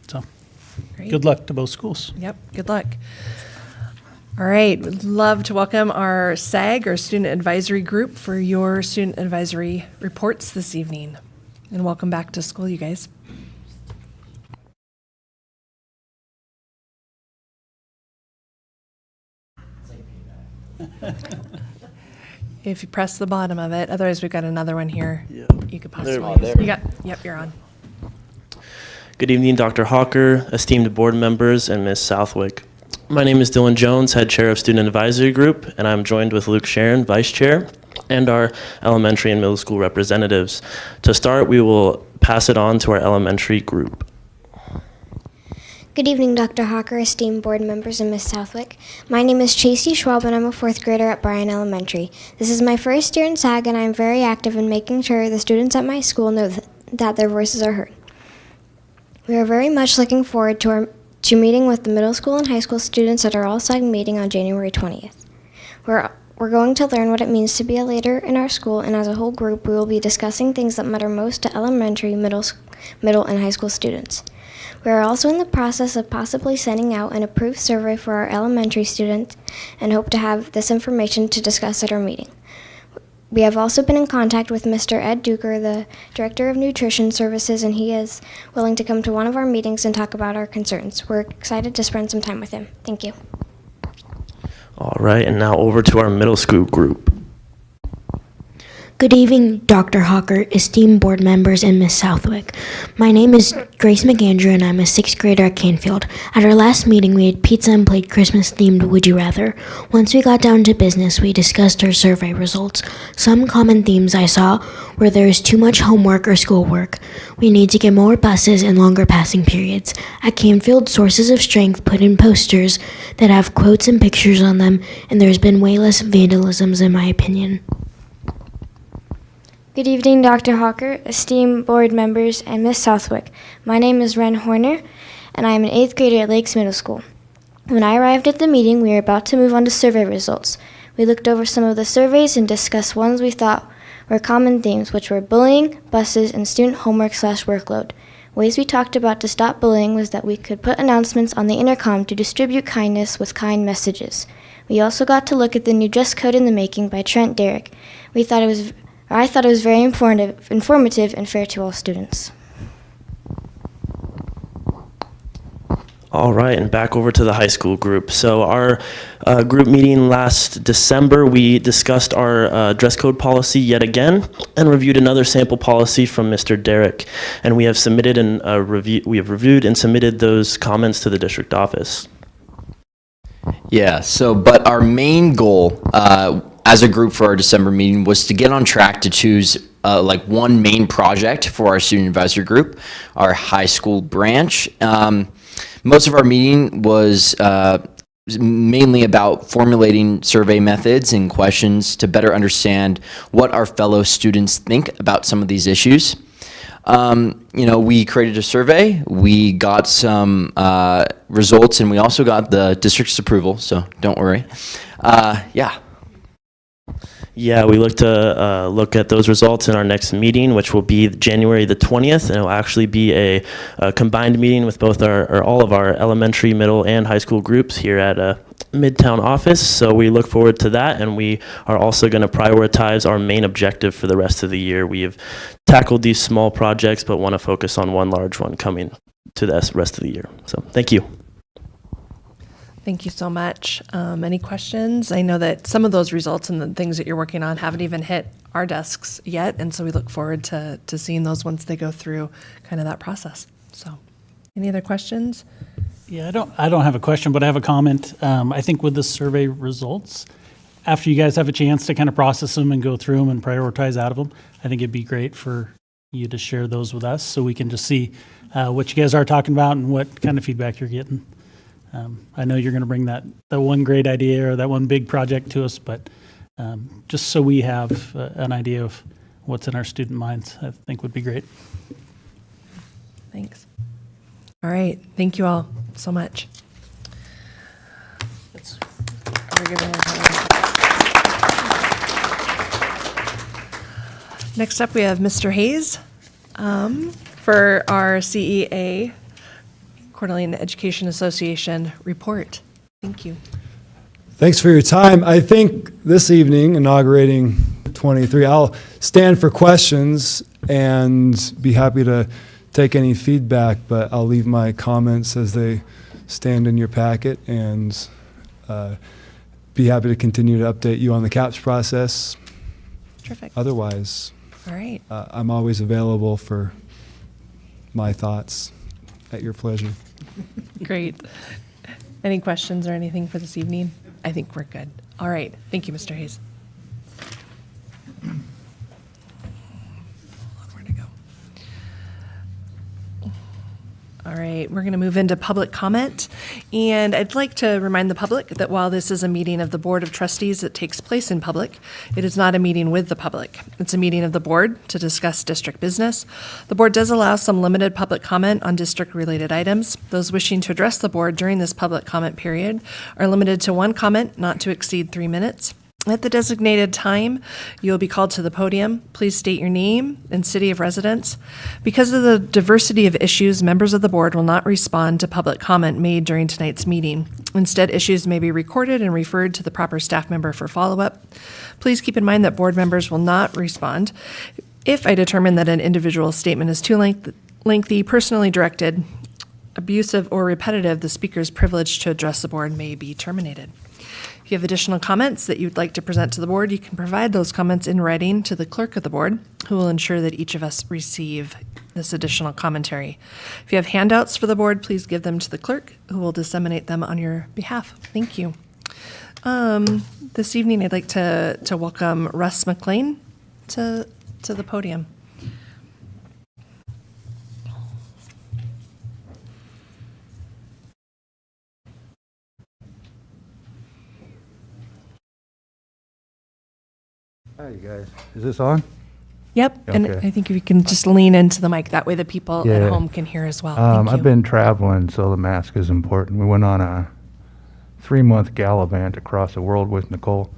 So Great. Good luck to both schools. Yep, good luck. All right, would love to welcome our SAG, or Student Advisory Group, for your student advisory reports this evening. And welcome back to school, you guys. If you press the bottom of it, otherwise we've got another one here. Yeah. You could possibly use. You got, yep, you're on. Good evening, Dr. Hawker, esteemed board members, and Ms. Southwick. My name is Dylan Jones, head chair of Student Advisory Group, and I'm joined with Luke Sharon, vice chair, and our elementary and middle school representatives. To start, we will pass it on to our elementary group. Good evening, Dr. Hawker, esteemed board members, and Ms. Southwick. My name is Chasey Schwab, and I'm a fourth grader at Bryan Elementary. This is my first year in SAG, and I'm very active in making sure the students at my school know that their voices are heard. We are very much looking forward to meeting with the middle school and high school students at our All-SAG meeting on January 20th. We're going to learn what it means to be a leader in our school, and as a whole group, we will be discussing things that matter most to elementary, middle, and high school students. We are also in the process of possibly sending out an approved survey for our elementary students and hope to have this information to discuss at our meeting. We have also been in contact with Mr. Ed Duker, the Director of Nutrition Services, and he is willing to come to one of our meetings and talk about our concerns. We're excited to spend some time with him. Thank you. All right, and now over to our middle school group. Good evening, Dr. Hawker, esteemed board members, and Miss Southwick. My name is Grace McAndrew, and I'm a 6th grader at Canfield. At our last meeting, we had pizza and played Christmas-themed Would You Rather. Once we got down to business, we discussed our survey results. Some common themes I saw were there is too much homework or schoolwork. We need to get more buses and longer passing periods. At Canfield, Sources of Strength put in posters that have quotes and pictures on them, and there's been way less vandalisms in my opinion. Good evening, Dr. Hawker, esteemed board members, and Miss Southwick. My name is Ren Horner, and I am an 8th grader at Lakes Middle School. When I arrived at the meeting, we were about to move on to survey results. We looked over some of the surveys and discussed ones we thought were common themes, which were bullying, buses, and student homework/workload. Ways we talked about to stop bullying was that we could put announcements on the intercom to distribute kindness with kind messages. We also got to look at the new dress code in the making by Trent Derrick. I thought it was very informative and fair to all students. All right, and back over to the high school group. So our group meeting last December, we discussed our dress code policy yet again and reviewed another sample policy from Mr. Derrick. And we have submitted reviewed and submitted those comments to the district office. Yeah, but our main goal as a group for our December meeting was to get on track to choose one main project for our student advisory group, our high school branch. Most of our meeting was mainly about formulating survey methods and questions to better understand what our fellow students think about some of these issues. We created a survey, we got some results, and we also got the district's approval, so don't worry. Yeah, we look to look at those results in our next meeting, which will be January the 20th, and it will actually be a combined meeting with both all of our elementary, middle, and high school groups here at Midtown office. So we look forward to that, and we are also going to prioritize our main objective for the rest of the year. We have tackled these small projects, but want to focus on one large one coming to the rest of the year. So thank you. Thank you so much. Any questions? I know that some of those results and the things that you're working on haven't even hit our desks yet, and so we look forward to seeing those once they go through kind of that process. So, any other questions? Yeah, I don't have a question, but I have a comment. I think with the survey results, after you guys have a chance to kind of process them and go through them and prioritize out of them, I think it'd be great for you to share those with us so we can just see what you guys are talking about and what kind of feedback you're getting. I know you're going to bring that one great idea or that one big project to us, but just so we have an idea of what's in our student minds, I think would be great. Thanks. All right. Thank you all so much. Next up, we have Mr. Hayes for our CEA, Coeur d'Alene Education Association report. Thank you. Thanks for your time. I think this evening, inaugurating 23, I'll stand for questions and be happy to take any feedback, but I'll leave my comments as they stand in your packet and be happy to continue to update you on the CAPS process. Terrific. Otherwise, all right. I'm always available for my thoughts at your pleasure. Great. Any questions or anything for this evening? I think we're good. All right. Thank you, Mr. Hayes. Where to go? All right, we're going to move into public comment. And I'd like to remind the public that while this is a meeting of the Board of Trustees that takes place in public, it is not a meeting with the public. It's a meeting of the board to discuss district business. The board does allow some limited public comment on district-related items. Those wishing to address the board during this public comment period are limited to one comment, not to exceed 3 minutes. At the designated time, you will be called to the podium. Please state your name and city of residence. Because of the diversity of issues, members of the board will not respond to public comment made during tonight's meeting. Instead, issues may be recorded and referred to the proper staff member for follow-up. Please keep in mind that board members will not respond if I determine that an individual statement is too lengthy, personally directed, abusive, or repetitive. The speaker's privilege to address the board may be terminated. If you have additional comments that you'd like to present to the board, you can provide those comments in writing to the clerk of the board, who will ensure that each of us receive this additional commentary. If you have handouts for the board, please give them to the clerk, who will disseminate them on your behalf. Thank you. This evening, I'd like to welcome Russ McLean to the podium. Hi, you guys. Is this on? Yep, and Okay. I think if you can just lean into the mic, that way the people Yeah. at home can hear as well. Thank you. I've been traveling, so the mask is important. We went on a 3-month gallivant across the world with Nicole.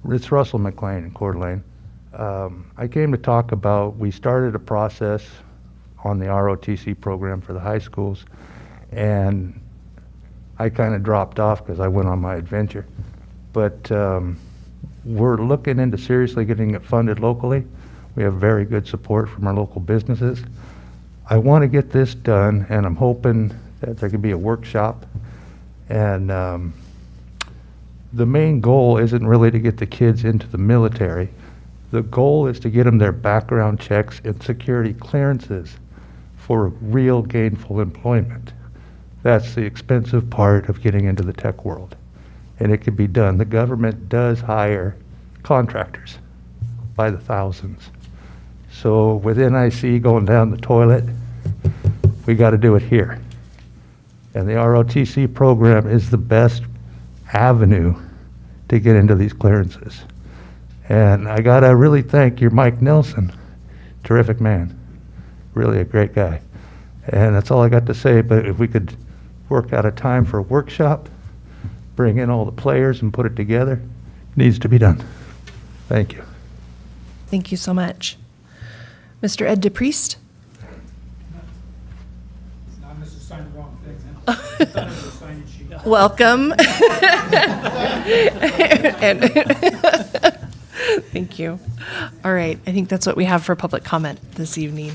It's Russell McLean in Coeur d'Alene. I came to talk about, we started a process on the ROTC program for the high schools, and I kind of dropped off because I went on my adventure. But we're looking into seriously getting it funded locally. We have very good support from our local businesses. I want to get this done, and I'm hoping that there could be a workshop. And the main goal isn't really to get the kids into the military. The goal is to get them their background checks and security clearances for real gainful employment. That's the expensive part of getting into the tech world. And it can be done. The government does hire contractors by the thousands. So with NIC going down the toilet, we got to do it here. And the ROTC program is the best avenue to get into these clearances. And I got to really thank your Mike Nelson, terrific man, really a great guy. And that's all I got to say, but if we could work out a time for a workshop, bring in all the players and put it together, it needs to be done. Thank you. Thank you so much. Mr. Ed DePriest? Welcome. And thank you. All right, I think that's what we have for public comment this evening.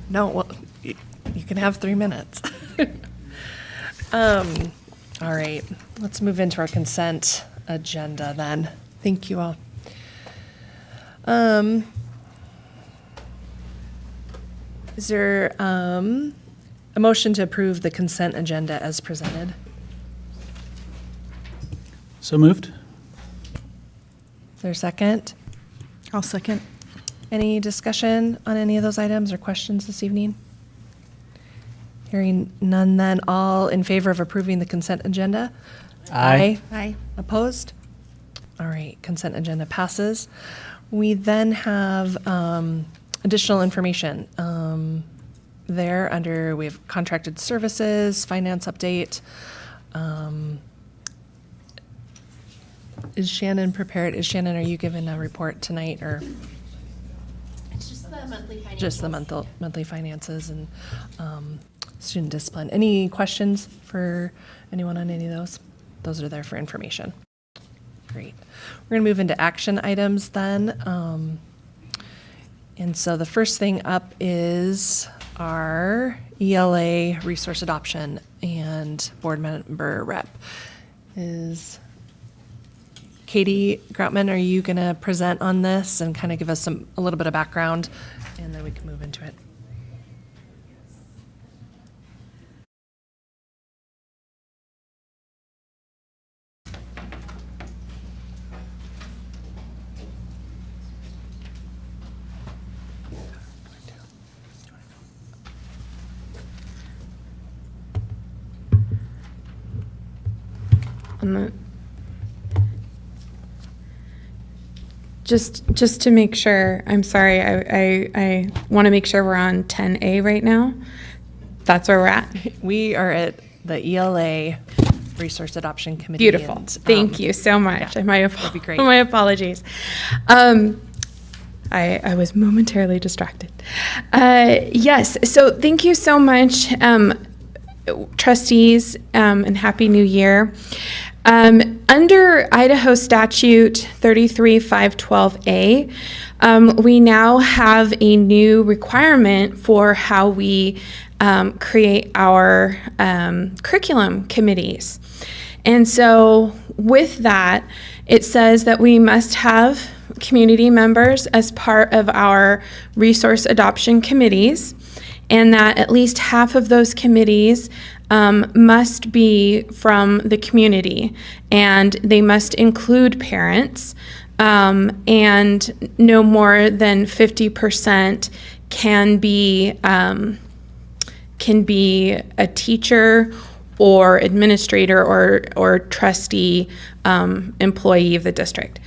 No, well, you can have 3 minutes. All right, let's move into our consent agenda then. Thank you all. Is there a motion to approve the consent agenda as presented? So moved. Is there a second? I'll second. Any discussion on any of those items or questions this evening? Hearing none then, all in favor of approving the consent agenda? Aye. Aye. Opposed? All right, consent agenda passes. We then have additional information there under, we have contracted services, finance update. Is Shannon prepared? Shannon, are you giving a report tonight or? It's just the monthly finances. Just the monthly finances and student discipline. Any questions for anyone on any of those? Those are there for information. Great. We're going to move into action items then. And so the first thing up is our ELA resource adoption, and board member rep is Katie Groutman. Are you going to present on this and kind of give us a little bit of background, and then we can move into it? Just to make sure, I'm sorry, I want to make sure we're on 10A right now. That's where we're at. We are at the ELA Resource Adoption Committee. Beautiful. And, Thank you so much. yeah, that'd be great. My apologies. I was momentarily distracted. Yes, so thank you so much, trustees, and Happy New Year. Under Idaho Statute 33512A, we now have a new requirement for how we create our curriculum committees. And so with that, it says that we must have community members as part of our resource adoption committees, and that at least half of those committees must be from the community, and they must include parents, and no more than 50% can be a teacher or administrator or trustee employee of the district.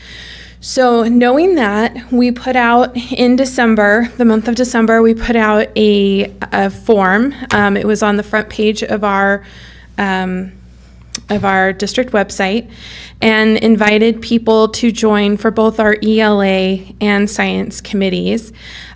So knowing that, we put out in December, the month of December, we put out a form. It was on the front page of our district website, and invited people to join for both our ELA and science committees.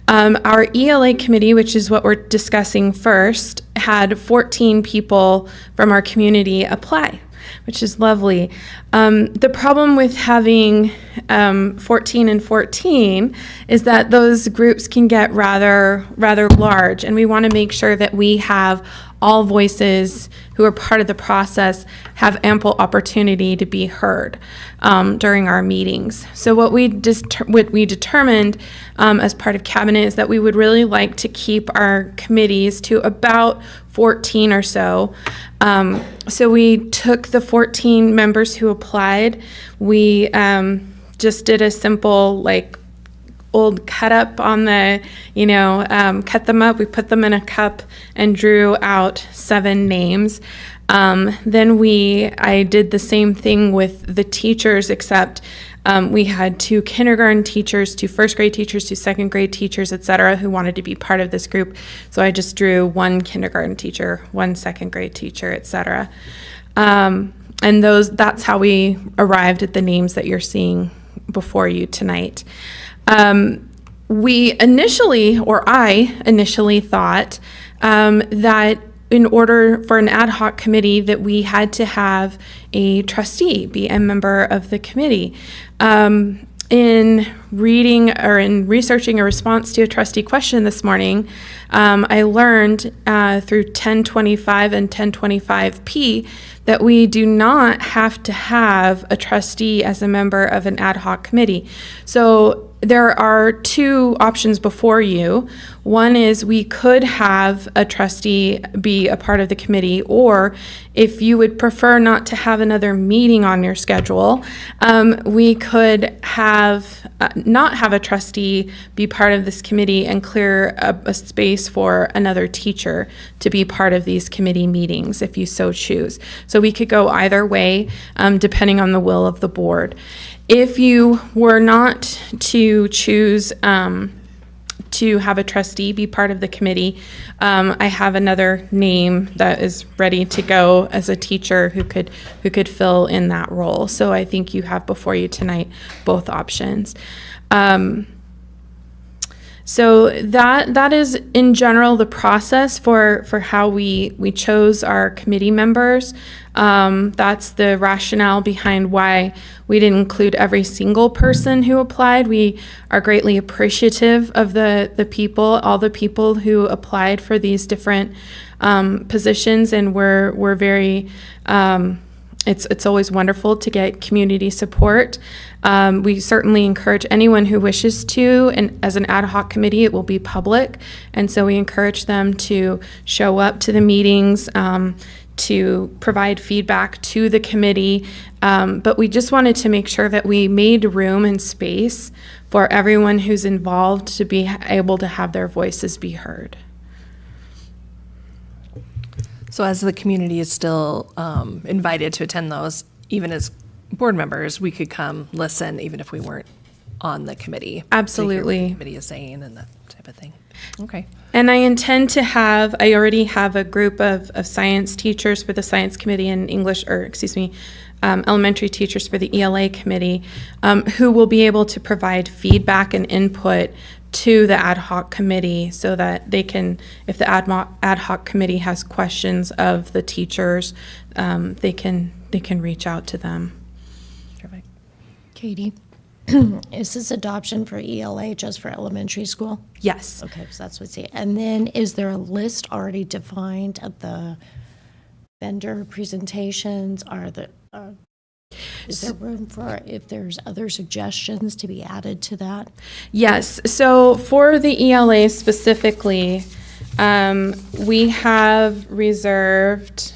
Our ELA committee, which is what we're discussing first, had 14 people from our community apply, which is lovely. The problem with having 14 and 14 is that those groups can get rather large, and we want to make sure that we have all voices who are part of the process have ample opportunity to be heard during our meetings. So what we determined as part of cabinet is that we would really like to keep our committees to about 14 or so. So we took the 14 members who applied. We just did a simple old cut up on the, cut them up, we put them in a cup and drew out 7 names. Then I did the same thing with the teachers, except we had 2 kindergarten teachers, 2 first grade teachers, 2 second grade teachers, et cetera, who wanted to be part of this group. So I just drew 1 kindergarten teacher, 1 second grade teacher, et cetera. And that's how we arrived at the names that you're seeing before you tonight. I initially thought that in order for an ad hoc committee that we had to have a trustee be a member of the committee. In reading or in researching a response to a trustee question this morning, I learned through 1025 and 1025P that we do not have to have a trustee as a member of an ad hoc committee. So there are 2 options before you. One is we could have a trustee be a part of the committee, or if you would prefer not to have another meeting on your schedule, we could not have a trustee be part of this committee and clear a space for another teacher to be part of these committee meetings if you so choose. So we could go either way, depending on the will of the board. If you were not to choose to have a trustee be part of the committee, I have another name that is ready to go as a teacher who could fill in that role. So I think you have before you tonight both options. So that is in general the process for how we chose our committee members. That's the rationale behind why we didn't include every single person who applied. We are greatly appreciative of the people, all the people who applied for these different positions, and we're very it's always wonderful to get community support. We certainly encourage anyone who wishes to, and as an ad hoc committee, it will be public, and so we encourage them to show up to the meetings, to provide feedback to the committee, but we just wanted to make sure that we made room and space for everyone who's involved to be able to have their voices be heard. So as the community is still invited to attend those, even as board members, we could come listen even if we weren't on the committee. Absolutely. To hear what the committee is saying and that type of thing. Okay. And I intend to I already have a group of science teachers for the science committee and elementary teachers for the ELA committee, who will be able to provide feedback and input to the ad hoc committee so that they can, if the ad hoc committee has questions of the teachers, they can can reach out to them. Katie, is this adoption for ELA just for elementary school? Yes. Okay, so that's what's it. And then is there a list already defined of the vendor presentations? Is there room for if there's other suggestions to be added to that? Yes. So for the ELA specifically, we have reserved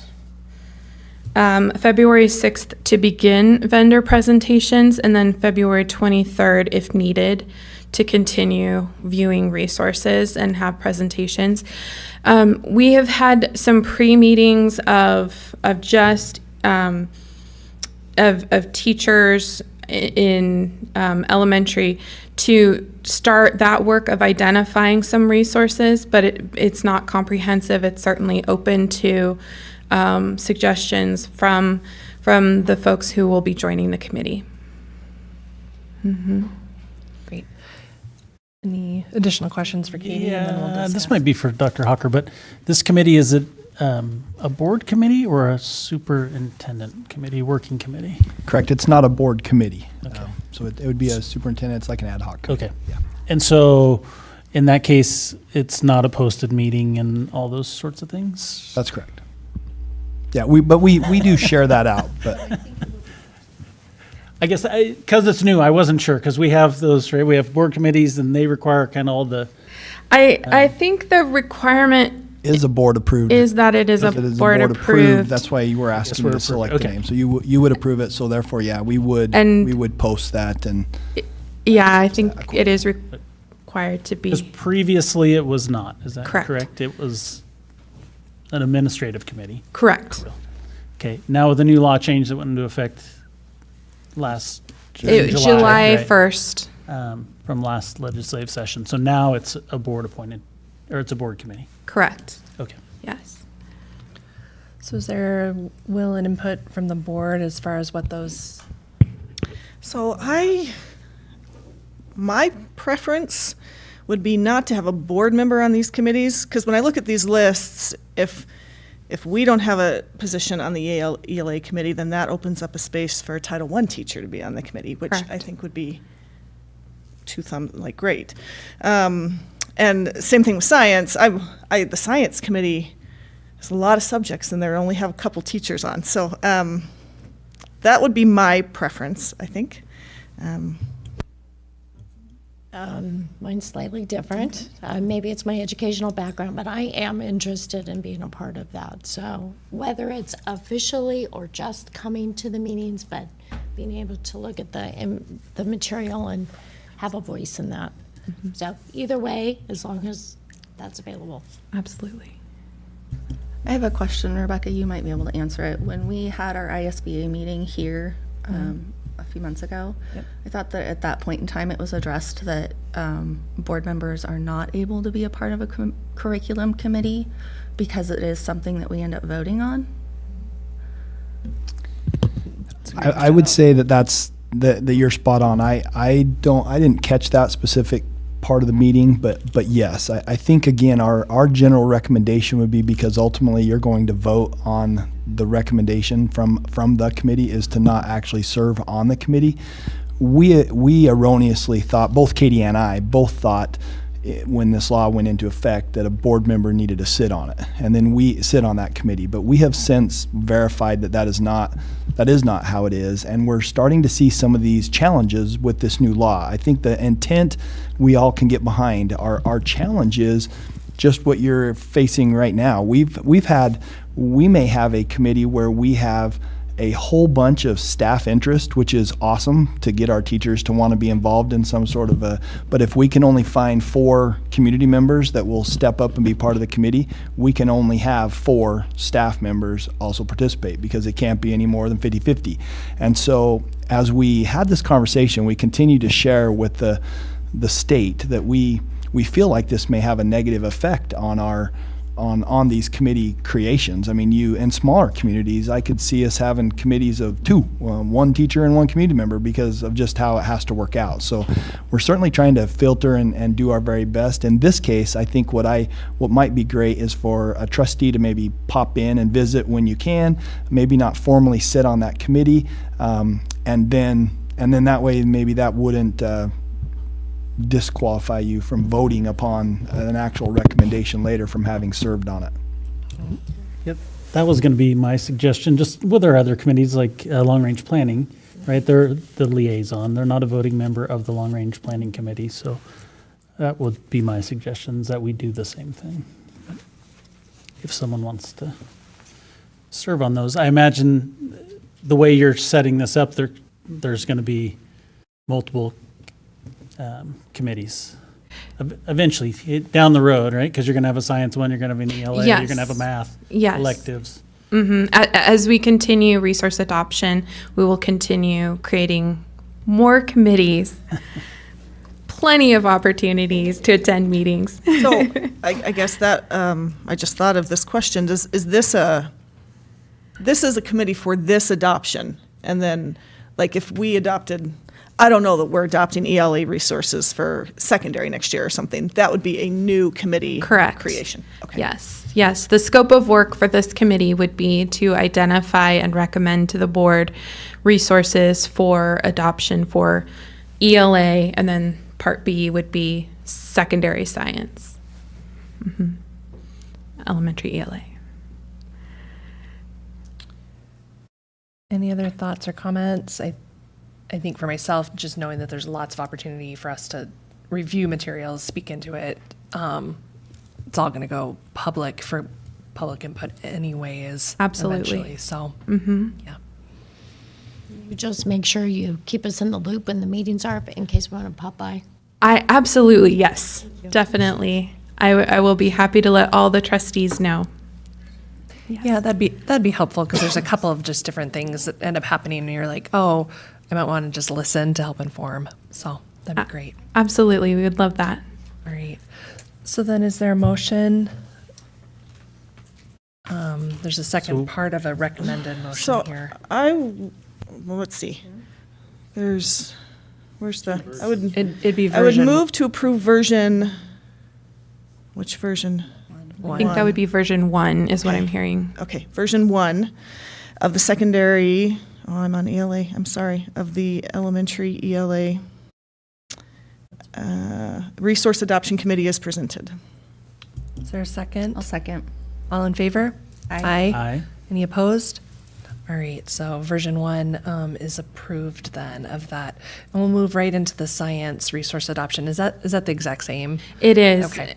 February 6th to begin vendor presentations, and then February 23rd, if needed, to continue viewing resources and have presentations. We have had some pre-meetings of just of teachers in elementary to start that work of identifying some resources, but it's not comprehensive. It's certainly open to suggestions from the folks who will be joining the committee. Great. Any additional questions for Katie? And then we'll Yeah, discuss. this might be for Dr. Hawker, but this committee, is it a board committee or a superintendent committee, working committee? Correct. It's not a board committee. Okay. So it would be a superintendent. It's like an ad hoc committee. Okay. And so in that case, it's not a posted meeting and all those sorts of things? That's correct. Yeah, we do share that out, but I guess because it's new, I wasn't sure, because we have those, right? We have board committees and they require kind of all the. I think the requirement is a board approved. is that it is a board approved. That's why you were asking me to board select approved. the Okay. name. So you would approve it. So therefore, yeah, we would post that and. Yeah, I think it is required to be. Because previously it was not, is that Correct. correct? It was an administrative committee. Correct. Okay, now with the new law change that went into effect last July right? 1st. From last legislative session. So now it's a board appointed, or it's a board committee. Correct. Okay. Yes. So is there will and input from the board as far as what those? So my preference would be not to have a board member on these committees, because when I look at these lists, if we don't have a position on the ELA committee, then that opens up a space for a Title I teacher to be on the committee, which Correct. I think would be great. And same thing with science. The science committee has a lot of subjects, and they only have a couple teachers on. So that would be my preference, I think. Mine's slightly different. Maybe it's my educational background, but I am interested in being a part of that. So whether it's officially or just coming to the meetings, but being able to look at the material and have a voice in that. So either way, as long as that's available. Absolutely. I have a question, Rebecca. You might be able to answer it. When we had our ISBA meeting here a few months ago, I thought that at that point in time it was addressed that board members are not able to be a part of a curriculum committee because it is something that we end up voting on. I would say that you're spot on. I didn't catch that specific part of the meeting, but yes, I think again our general recommendation would be, because ultimately you're going to vote on the recommendation from the committee, is to not actually serve on the committee. We erroneously thought, both Katie and I both thought, when this law went into effect, that a board member needed to sit on it, and then we sit on that committee. But we have since verified that is not how it is, and we're starting to see some of these challenges with this new law. I think the intent we all can get behind. Our challenge is just what you're facing right now. We may have a committee where we have a whole bunch of staff interest, which is awesome to get our teachers to want to be involved in some sort of but if we can only find 4 community members that will step up and be part of the committee, we can only have 4 staff members also participate, because it can't be any more than 50-50. And so as we had this conversation, we continue to share with the state that we feel like this may have a negative effect on our on these committee creations. I mean, in smaller communities, I could see us having committees of two, one teacher and one community member, because of just how it has to work out. So we're certainly trying to filter and do our very best. In this case, I think what might be great is for a trustee to maybe pop in and visit when you can, maybe not formally sit on that committee, and then that way maybe that wouldn't disqualify you from voting upon an actual recommendation later from having served on it. Yep, that was going to be my suggestion, just with our other committees like long-range planning, right? They're the liaison. They're not a voting member of the long-range planning committee, so that would be my suggestions, that we do the same thing. If someone wants to serve on those. I imagine the way you're setting this up, there's going to be multiple committees eventually down the road, right? Because you're going to have a science one, you're going to have an ELA, Yes. you're going to have a math Yes. electives. As we continue resource adoption, we will continue creating more committees, plenty of opportunities to attend meetings. So I guess that, I just thought of this question, this is a committee for this adoption? And then, like, if we adopted, I don't know that we're adopting ELA resources for secondary next year or something, that would be a new committee Correct. creation. Okay. Yes. The scope of work for this committee would be to identify and recommend to the board resources for adoption for ELA, and then Part B would be secondary science. Elementary ELA. Any other thoughts or comments? I think for myself, just knowing that there's lots of opportunity for us to review materials, speak into it, it's all going to go public for public input anyways. Absolutely. Eventually, so, yeah. You just make sure you keep us in the loop when the meetings are, in case we want to pop by. I absolutely, yes, definitely. I will be happy to let all the trustees know. Yeah, that'd be helpful, because there's a couple of just different things that end up happening and you're like, oh, I might want to just listen to help inform. So that'd be great. Absolutely, we would love that. All right. So then is there a motion? There's a second part of a recommended motion So here. well, let's see. Where's the, It'd be I would version move to approve version, which version? I think that would be version 1 is what I'm hearing. Okay, version 1 of the secondary, I'm on ELA, I'm sorry, of the elementary ELA resource adoption committee as presented. Is there a second? I'll second. All in favor? Aye. Aye. Any opposed? All right, so version 1 is approved then of that. And we'll move right into the science resource adoption. Is that the exact same? It is. Okay.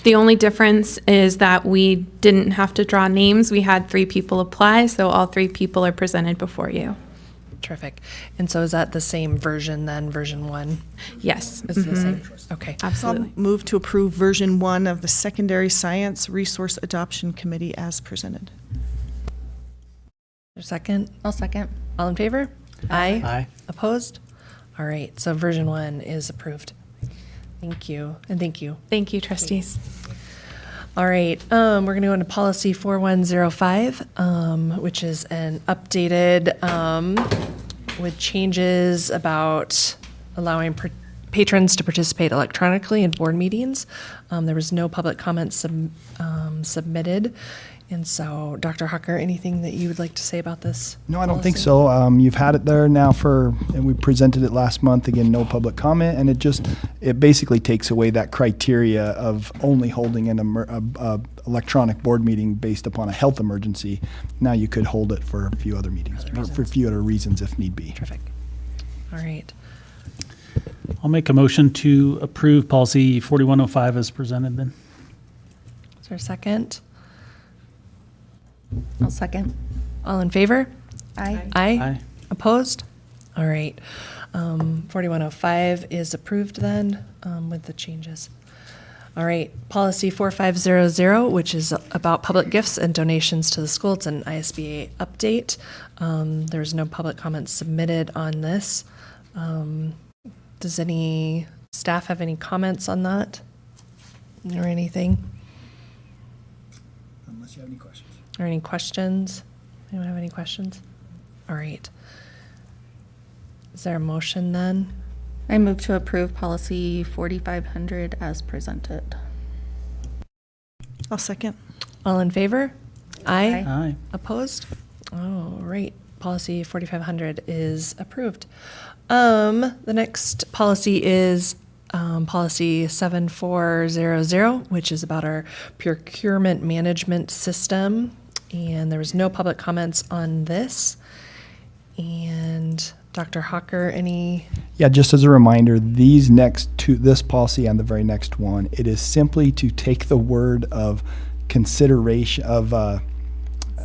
The only difference is that we didn't have to draw names. We had 3 people apply, so all 3 people are presented before you. Terrific. And so is that the same version then, version 1? Yes. Is the same? Okay. Absolutely. I'll move to approve version 1 of the secondary science resource adoption committee as presented. There's a second? I'll second. All in favor? Aye. Aye. Opposed? All right, so version 1 is approved. Thank you, and thank you. Thank you, trustees. All right, we're going to go into policy 4105, which is an updated with changes about allowing patrons to participate electronically in board meetings. There was no public comments submitted. And so, Dr. Hawker, anything that you would like to say about this? No, I don't think so. You've had it there now and we presented it last month. Again, no public comment, and it basically takes away that criteria of only holding an electronic board meeting based upon a health emergency. Now you could hold it for a few other meetings, for a few other reasons if need be. Terrific. All right. I'll make a motion to approve policy 4105 as presented then. Is there a second? I'll second. All in favor? Aye. Aye. Aye. Opposed? All right. 4105 is approved then with the changes. All right. Policy 4500, which is about public gifts and donations to the school. It's an ISBA update. There's no public comments submitted on this. Does any staff have any comments on that or anything? Are any questions? Anyone have any questions? All right. Is there a motion then? I move to approve policy 4500 as presented. I'll second. All in favor? Aye. Aye. Opposed? All right. Policy 4500 is approved. The next policy is policy 7400, which is about our procurement management system. And there was no public comments on this. And Dr. Hawker, any? Yeah, just as a reminder, these next two, this policy and the very next one, it is simply to take the word of consideration of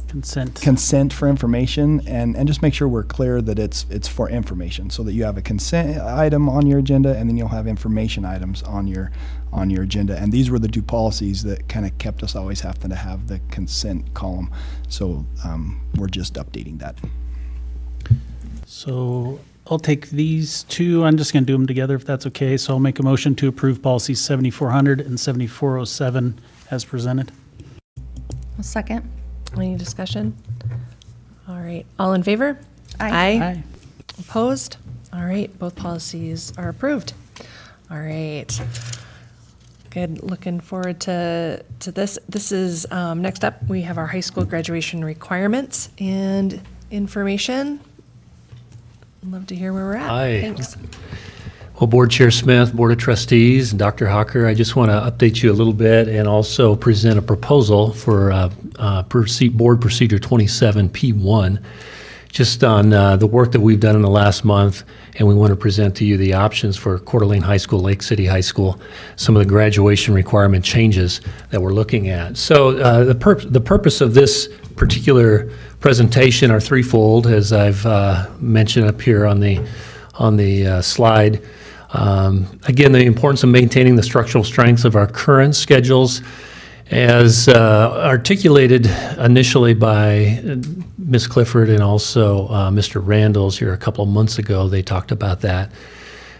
consent for information and just make sure we're clear that it's for information, so that you have a consent item on your agenda and then you'll have information items on your agenda. And these were the two policies that kind of kept us always having to have the consent column. So we're just updating that. So I'll take these two. I'm just going to do them together if that's okay. So I'll make a motion to approve policies 7400 and 7407 as presented. A second. Any discussion? All right. All in favor? Aye. Aye. Opposed? All right. Both policies are approved. All right. Good. Looking forward to this. This is next up. We have our high school graduation requirements and information. Love to hear where we're at. Aye. Thanks. Well, Board Chair Smith, Board of Trustees, and Dr. Hawker, I just want to update you a little bit and also present a proposal for Board Procedure 27P1, just on the work that we've done in the last month, and we want to present to you the options for Coeur d'Alene High School, Lake City High School, some of the graduation requirement changes that we're looking at. So the purpose of this particular presentation are threefold, as I've mentioned up here on the slide. Again, the importance of maintaining the structural strengths of our current schedules, as articulated initially by Ms. Clifford and also Mr. Randalls here a couple of months ago. They talked about that.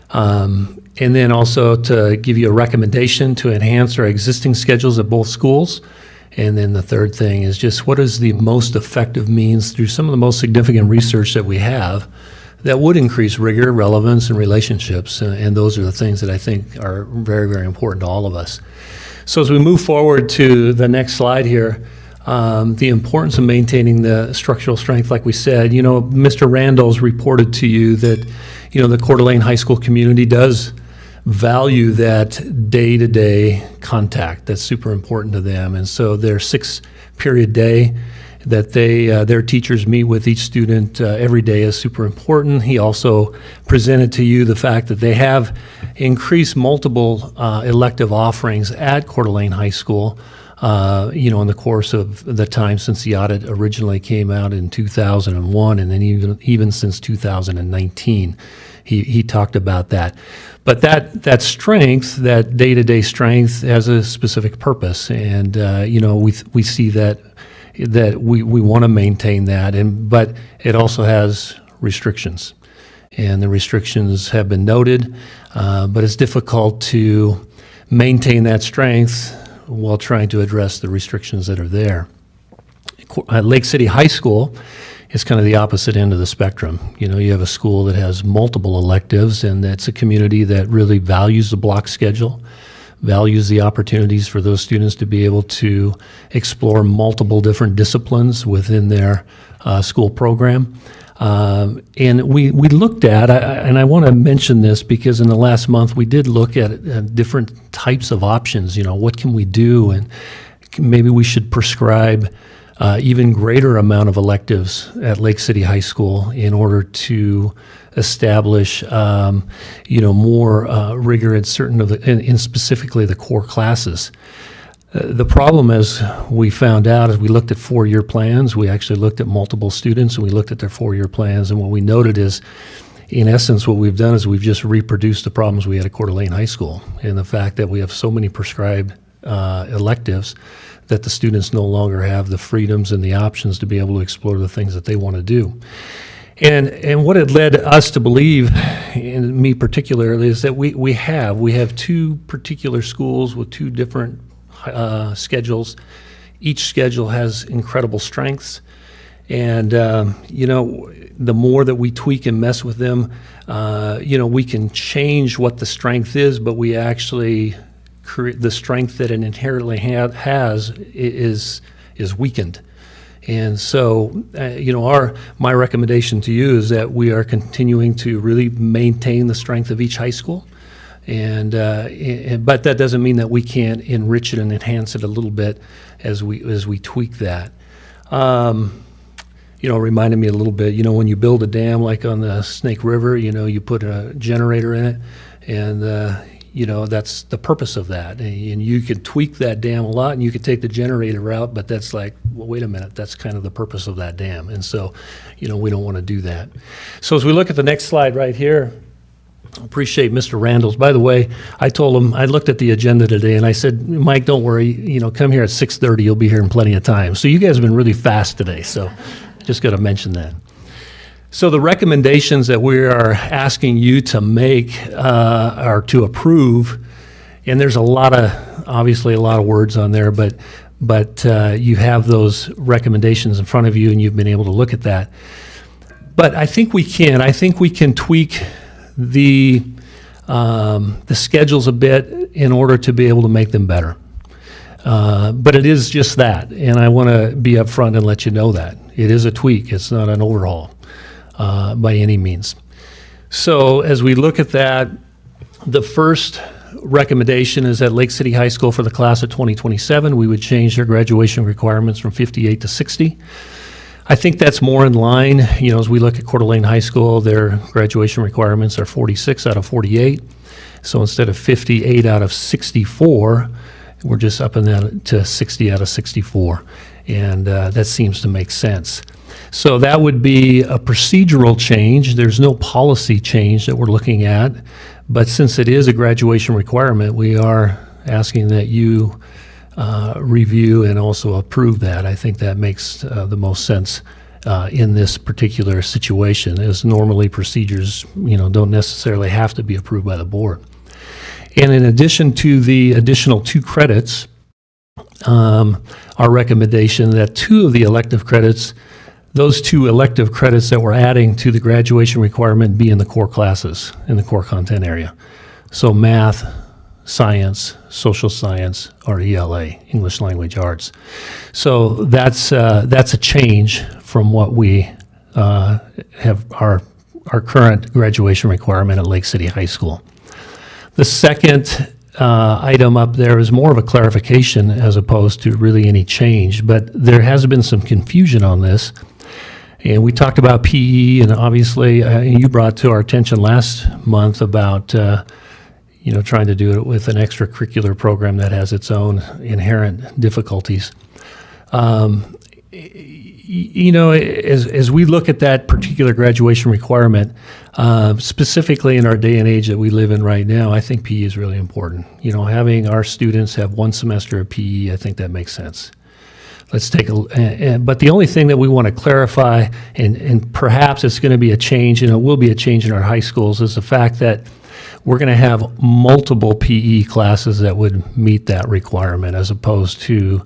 And then also to give you a recommendation to enhance our existing schedules at both schools. And then the third thing is just what is the most effective means through some of the most significant research that we have that would increase rigor, relevance, and relationships. And those are the things that I think are very, very important to all of us. So as we move forward to the next slide here, the importance of maintaining the structural strength, like we said, Mr. Randalls reported to you that, the Coeur d'Alene High School community does value that day-to-day contact. That's super important to them. And so their 6-period day that their teachers meet with each student every day is super important. He also presented to you the fact that they have increased multiple elective offerings at Coeur d'Alene High School, in the course of the time since the audit originally came out in 2001, and then even since 2019. He talked about that. But that strength, that day-to-day strength, has a specific purpose, and we see that we want to maintain that, but it also has restrictions, and the restrictions have been noted, but it's difficult to maintain that strength while trying to address the restrictions that are there. Lake City High School is kind of the opposite end of the spectrum. You have a school that has multiple electives, and it's a community that really values the block schedule, values the opportunities for those students to be able to explore multiple different disciplines within their school program. And we looked at, and I want to mention this because in the last month we did look at different types of options. What can we do? And maybe we should prescribe even greater amount of electives at Lake City High School in order to establish, more rigor in certain of in specifically the core classes. The problem, as we found out, as we looked at 4-year plans, we actually looked at multiple students and we looked at their 4-year plans, and what we noted is, in essence, what we've done is we've just reproduced the problems we had at Coeur d'Alene High School, and the fact that we have so many prescribed electives that the students no longer have the freedoms and the options to be able to explore the things that they want to do. And what it led us to believe, and me particularly, is that we have 2 particular schools with 2 different schedules, each schedule has incredible strengths. And, the more that we tweak and mess with them, we can change what the strength is, but we actually create the strength that it inherently has is weakened. And so, my recommendation to you is that we are continuing to really maintain the strength of each high school. But that doesn't mean that we can't enrich it and enhance it a little bit as we tweak that. Reminded me a little bit, when you build a dam like on the Snake River, you put a generator in it, and that's the purpose of that. And you could tweak that dam a lot, and you could take the generator out, but that's like, well, wait a minute, that's kind of the purpose of that dam. And so, we don't want to do that. So as we look at the next slide right here, I appreciate Mr. Randall's. By the way, I told him, I looked at the agenda today, and I said, Mike, don't worry, come here at 6:30, you'll be here in plenty of time. So you guys have been really fast today, so just got to mention that. So the recommendations that we are asking you to make or to approve, and there's obviously a lot of words on there, but you have those recommendations in front of you, and you've been able to look at that. But I think we can tweak the schedules a bit in order to be able to make them better. But it is just that, and I want to be upfront and let you know that. It is a tweak, it's not an overhaul by any means. So as we look at that, the first recommendation is that Lake City High School for the class of 2027, we would change their graduation requirements from 58 to 60. I think that's more in line, as we look at Coeur d'Alene High School, their graduation requirements are 46 out of 48. So instead of 58 out of 64, we're just upping that to 60 out of 64. And that seems to make sense. So that would be a procedural change. There's no policy change that we're looking at. But since it is a graduation requirement, we are asking that you review and also approve that. I think that makes the most sense in this particular situation, as normally procedures, don't necessarily have to be approved by the board. And in addition to the additional 2 credits, our recommendation that 2 of the elective credits, those 2 elective credits that we're adding to the graduation requirement be in the core classes, in the core content area. So math, science, social science, or ELA, English Language Arts. So that's a change from what we have our current graduation requirement at Lake City High School. The second item up there is more of a clarification as opposed to really any change, but there has been some confusion on this. And we talked about PE, and obviously you brought to our attention last month about trying to do it with an extracurricular program that has its own inherent difficulties. As we look at that particular graduation requirement, specifically in our day and age that we live in right now, I think PE is really important. Having our students have 1 semester of PE, I think that makes sense. Let's take but the only thing that we want to clarify, and perhaps it's going to be a change, and it will be a change in our high schools, is the fact that we're going to have multiple PE classes that would meet that requirement, as opposed to,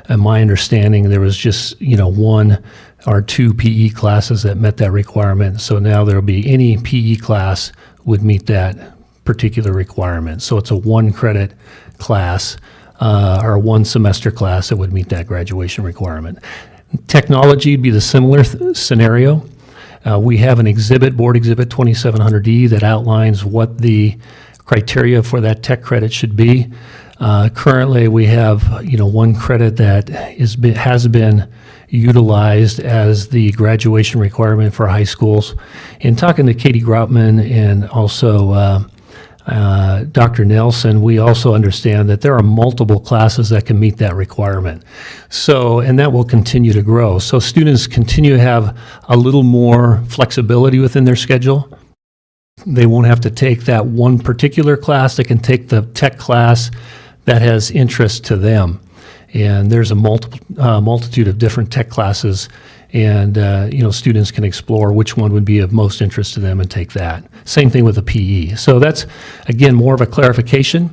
in my understanding, there was just 1 or 2 PE classes that met that requirement. So now there'll be any PE class would meet that particular requirement. So it's a 1 credit class or a 1 semester class that would meet that graduation requirement. Technology would be the similar scenario. We have an exhibit, Board Exhibit 2700E, that outlines what the criteria for that tech credit should be. Currently, we have 1 credit that has been utilized as the graduation requirement for high schools. In talking to Katie Groutman and also Dr. Nelson, we also understand that there are multiple classes that can meet that requirement. So, and that will continue to grow. So students continue to have a little more flexibility within their schedule. They won't have to take that 1 particular class. They can take the tech class that has interest to them. And there's a multitude of different tech classes, and students can explore which one would be of most interest to them and take that. Same thing with the PE. So that's, again, more of a clarification.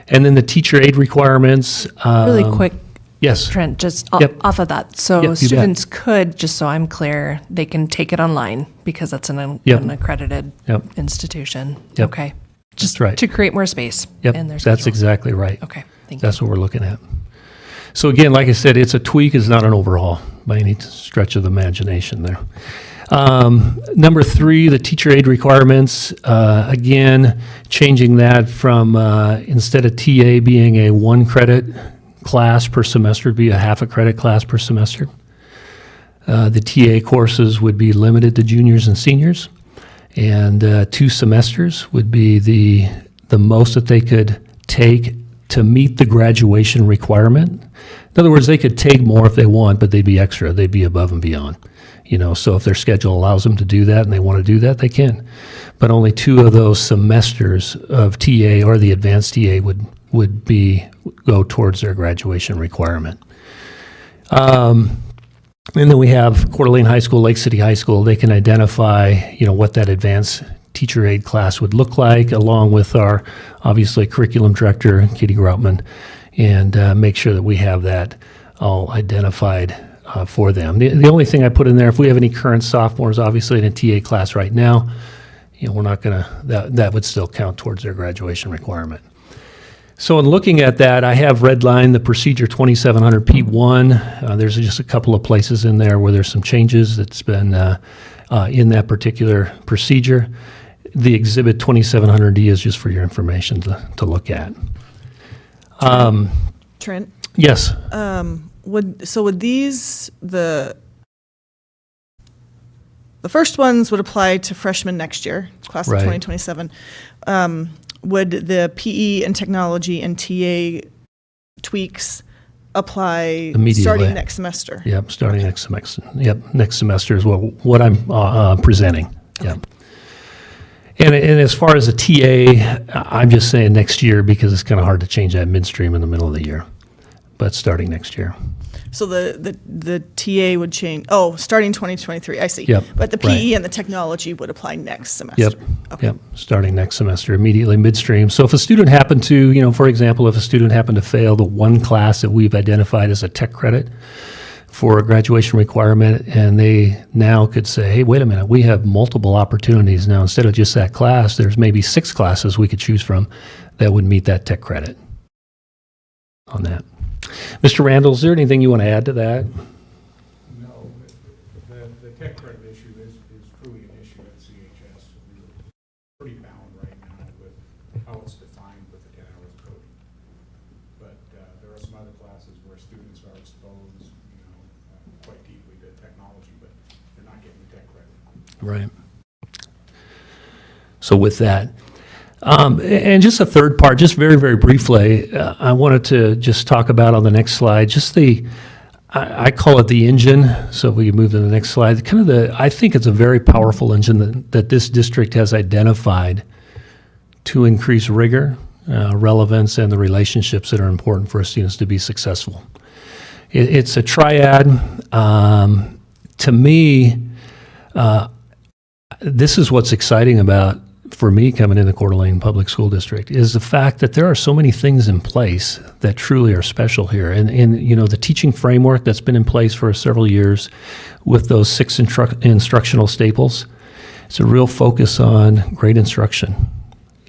And then the teacher aid requirements. Really quick, Yes. Trent, just Yep. off of that. So Yep, you bet. students could, just so I'm clear, they can take it online because it's an Yep. accredited Yep. institution. Yep. Okay. That's right. To create more space Yep, in their that's schedule. exactly right. Okay, thank That's what we're looking at. So again, like I said, it's a tweak, it's not an overhaul by any stretch of the imagination there. Number 3, the teacher aid requirements. Again, changing that from instead of TA being a 1 credit class per semester, it'd be a half a credit class per semester. The TA courses would be limited to juniors and seniors, and 2 semesters would be the most that they could take to meet the graduation requirement. In other words, they could take more if they want, but they'd be extra. They'd be above and beyond. So if their schedule allows them to do that and they want to do that, they can. But only 2 of those semesters of TA or the advanced TA would go towards their graduation requirement. And then we have Coeur d'Alene High School, Lake City High School. They can identify, what that advanced teacher aid class would look like, along with our, obviously, curriculum director, Katie Groutman, and make sure that we have that all identified for them. The only thing I put in there, if we have any current sophomores, obviously in a TA class right now, we're not going to, that would still count towards their graduation requirement. So in looking at that, I have redlined the procedure 2700 P1. There's just a couple of places in there where there's some changes that's been in that particular procedure. The exhibit 2700D is just for your information to look at. Trent? Yes. Would these, the first ones would apply to freshmen next year, class of Right. 2027. Would the PE and technology and TA tweaks apply Immediately. starting next semester? Yep, starting next semester. Yep, next semester is what I'm presenting. Yep. And as far as the TA, I'm just saying next year because it's kind of hard to change that midstream in the middle of the year. But starting next year. So the TA would change, starting 2023, I see. Yep, But the PE right. and the technology would apply next semester? Yep. Yep. Starting next semester, immediately midstream. So if a student happened to, for example, if a student happened to fail the one class that we've identified as a tech credit for a graduation requirement, and they now could say, hey, wait a minute, we have multiple opportunities now. Instead of just that class, there's maybe 6 classes we could choose from that would meet that tech credit on that. Mr. Randall, is there anything you want to add to that? No, the tech credit issue is truly an issue at CHS. We're pretty bound right now with how it's defined with the 10 hours code. But there are some other classes where students are exposed, quite deeply to technology, but they're not getting the tech credit. Right. So with that, and just a third part, just very, very briefly, I wanted to just talk about on the next slide, just I call it the engine. So if we can move to the next slide, I think it's a very powerful engine that this district has identified to increase rigor, relevance, and the relationships that are important for our students to be successful. It's a triad. To me, this is what's exciting about for me coming into Coeur d'Alene Public School District is the fact that there are so many things in place that truly are special here. And the teaching framework that's been in place for several years with those 6 instructional staples, it's a real focus on great instruction.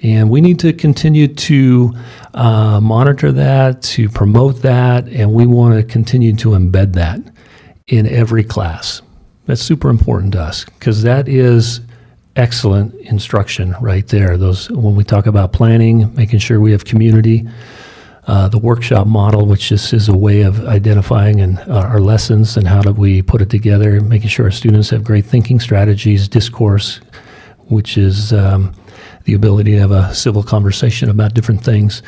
And we need to continue to monitor that, to promote that, and we want to continue to embed that in every class. That's super important to us because that is excellent instruction right there. When we talk about planning, making sure we have community, the workshop model, which just is a way of identifying our lessons and how do we put it together, making sure our students have great thinking strategies, discourse, which is the ability to have a civil conversation about different things,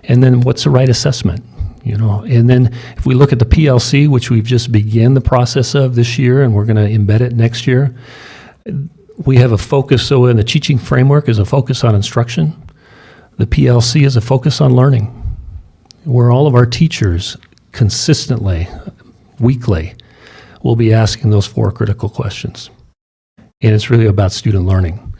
and then what's the right assessment. And then if we look at the PLC, which we've just begun the process of this year, and we're going to embed it next year, we have a focus. So in the teaching framework is a focus on instruction. The PLC is a focus on learning, where all of our teachers consistently, weekly, will be asking those 4 critical questions. And it's really about student learning.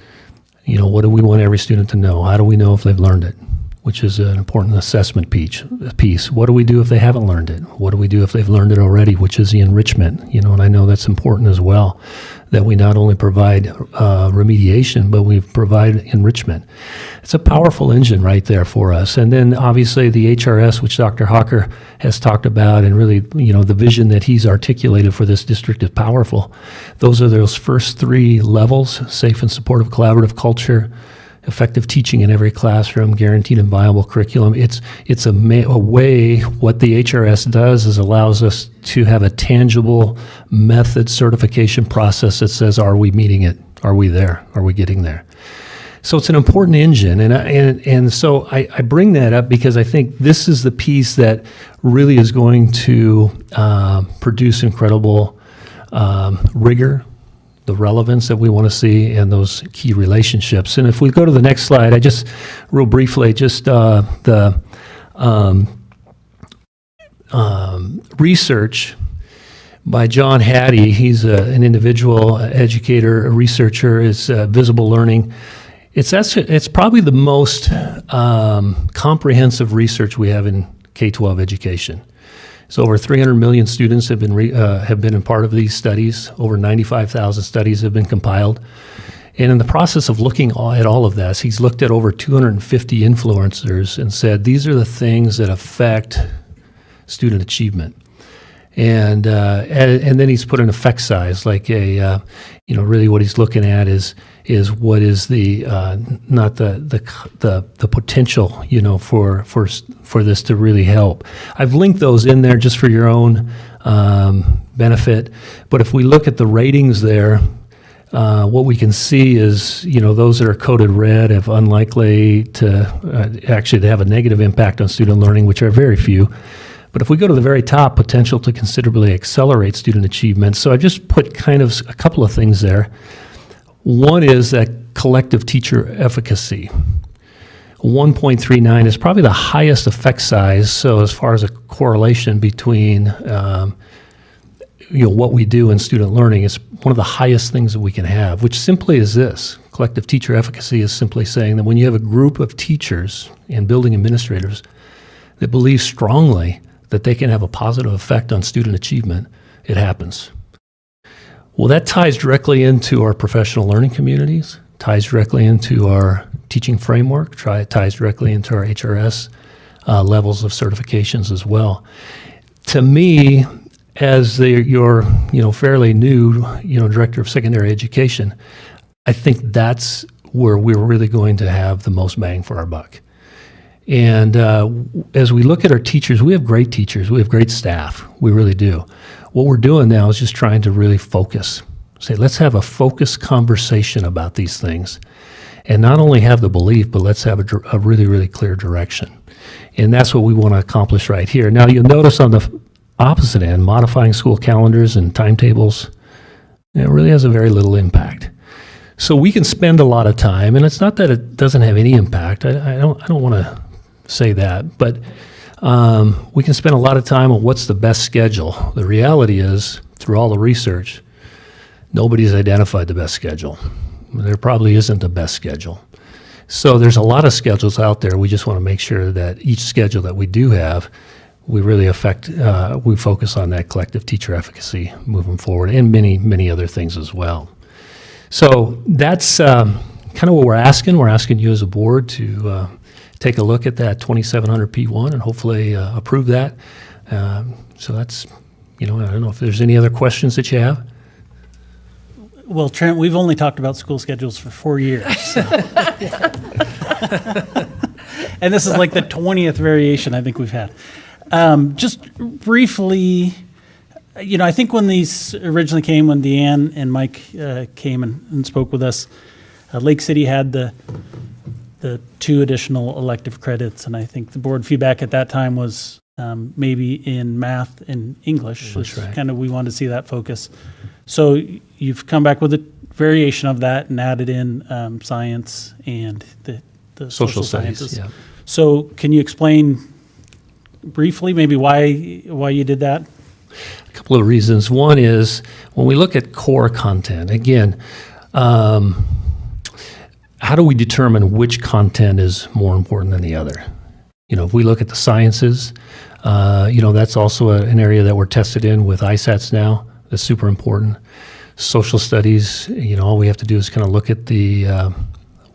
What do we want every student to know? How do we know if they've learned it? which is an important assessment piece. What do we do if they haven't learned it? What do we do if they've learned it already, which is the enrichment? And I know that's important as well, that we not only provide remediation, but we provide enrichment. It's a powerful engine right there for us. And then obviously the HRS, which Dr. Hawker has talked about, and really, the vision that he's articulated for this district is powerful. Those first 3 levels: safe and supportive collaborative culture, effective teaching in every classroom, guaranteed and viable curriculum. It's a way, what the HRS does is allows us to have a tangible method certification process that says, are we meeting it? Are we there? Are we getting there? So it's an important engine. And so I bring that up because I think this is the piece that really is going to produce incredible rigor, the relevance that we want to see, and those key relationships. And if we go to the next slide, I just, real briefly, just the research by John Hattie. He's an individual educator, a researcher, is visible learning. It's probably the most comprehensive research we have in K-12 education. So over 300 million students have been a part of these studies. Over 95,000 studies have been compiled. And in the process of looking at all of this, he's looked at over 250 influencers and said, these are the things that affect student achievement. And then he's put an effect size, like really what he's looking at is what is the not the potential, for this to really help. I've linked those in there just for your own benefit. But if we look at the ratings there, what we can see is, those that are coded red have unlikely to actually have a negative impact on student learning, which are very few. But if we go to the very top, potential to considerably accelerate student achievement. So I just put kind of a couple of things there. One is that collective teacher efficacy. 1.39 is probably the highest effect size. So as far as a correlation between what we do in student learning, is one of the highest things that we can have, which simply is this. Collective teacher efficacy is simply saying that when you have a group of teachers and building administrators that believe strongly that they can have a positive effect on student achievement, it happens. Well, that ties directly into our professional learning communities, ties directly into our teaching framework, ties directly into our HRS levels of certifications as well. To me, as your fairly new director of secondary education, I think that's where we're really going to have the most bang for our buck. And as we look at our teachers, we have great teachers, we have great staff, we really do. What we're doing now is just trying to really focus. Say, let's have a focused conversation about these things. And not only have the belief, but let's have a really, really clear direction. And that's what we want to accomplish right here. Now, you'll notice on the opposite end, modifying school calendars and timetables, it really has a very little impact. So we can spend a lot of time, and it's not that it doesn't have any impact. I don't want to say that, but we can spend a lot of time on what's the best schedule. The reality is, through all the research, nobody's identified the best schedule. There probably isn't a best schedule. So there's a lot of schedules out there. We just want to make sure that each schedule that we do have, we really we focus on that collective teacher efficacy moving forward, and many, many other things as well. So that's kind of what we're asking. We're asking you as a board to take a look at that 2700 P1 and hopefully approve that. So that's, I don't know if there's any other questions that you have. Well, Trent, we've only talked about school schedules for 4 years. So. And this is like the 20th variation I think we've had. Just briefly, I think when these originally came, when Deanne and Mike came and spoke with us, Lake City had the 2 additional elective credits, and I think the board feedback at that time was maybe in math and English. That's right. Kind of, we wanted to see that focus. So you've come back with a variation of that and added in science and the social sciences. Yeah. So can you explain briefly maybe why you did that? A couple of reasons. One is when we look at core content, again, how do we determine which content is more important than the other? If we look at the sciences, that's also an area that we're tested in with ISATs now. That's super important. Social studies, all we have to do is kind of look at the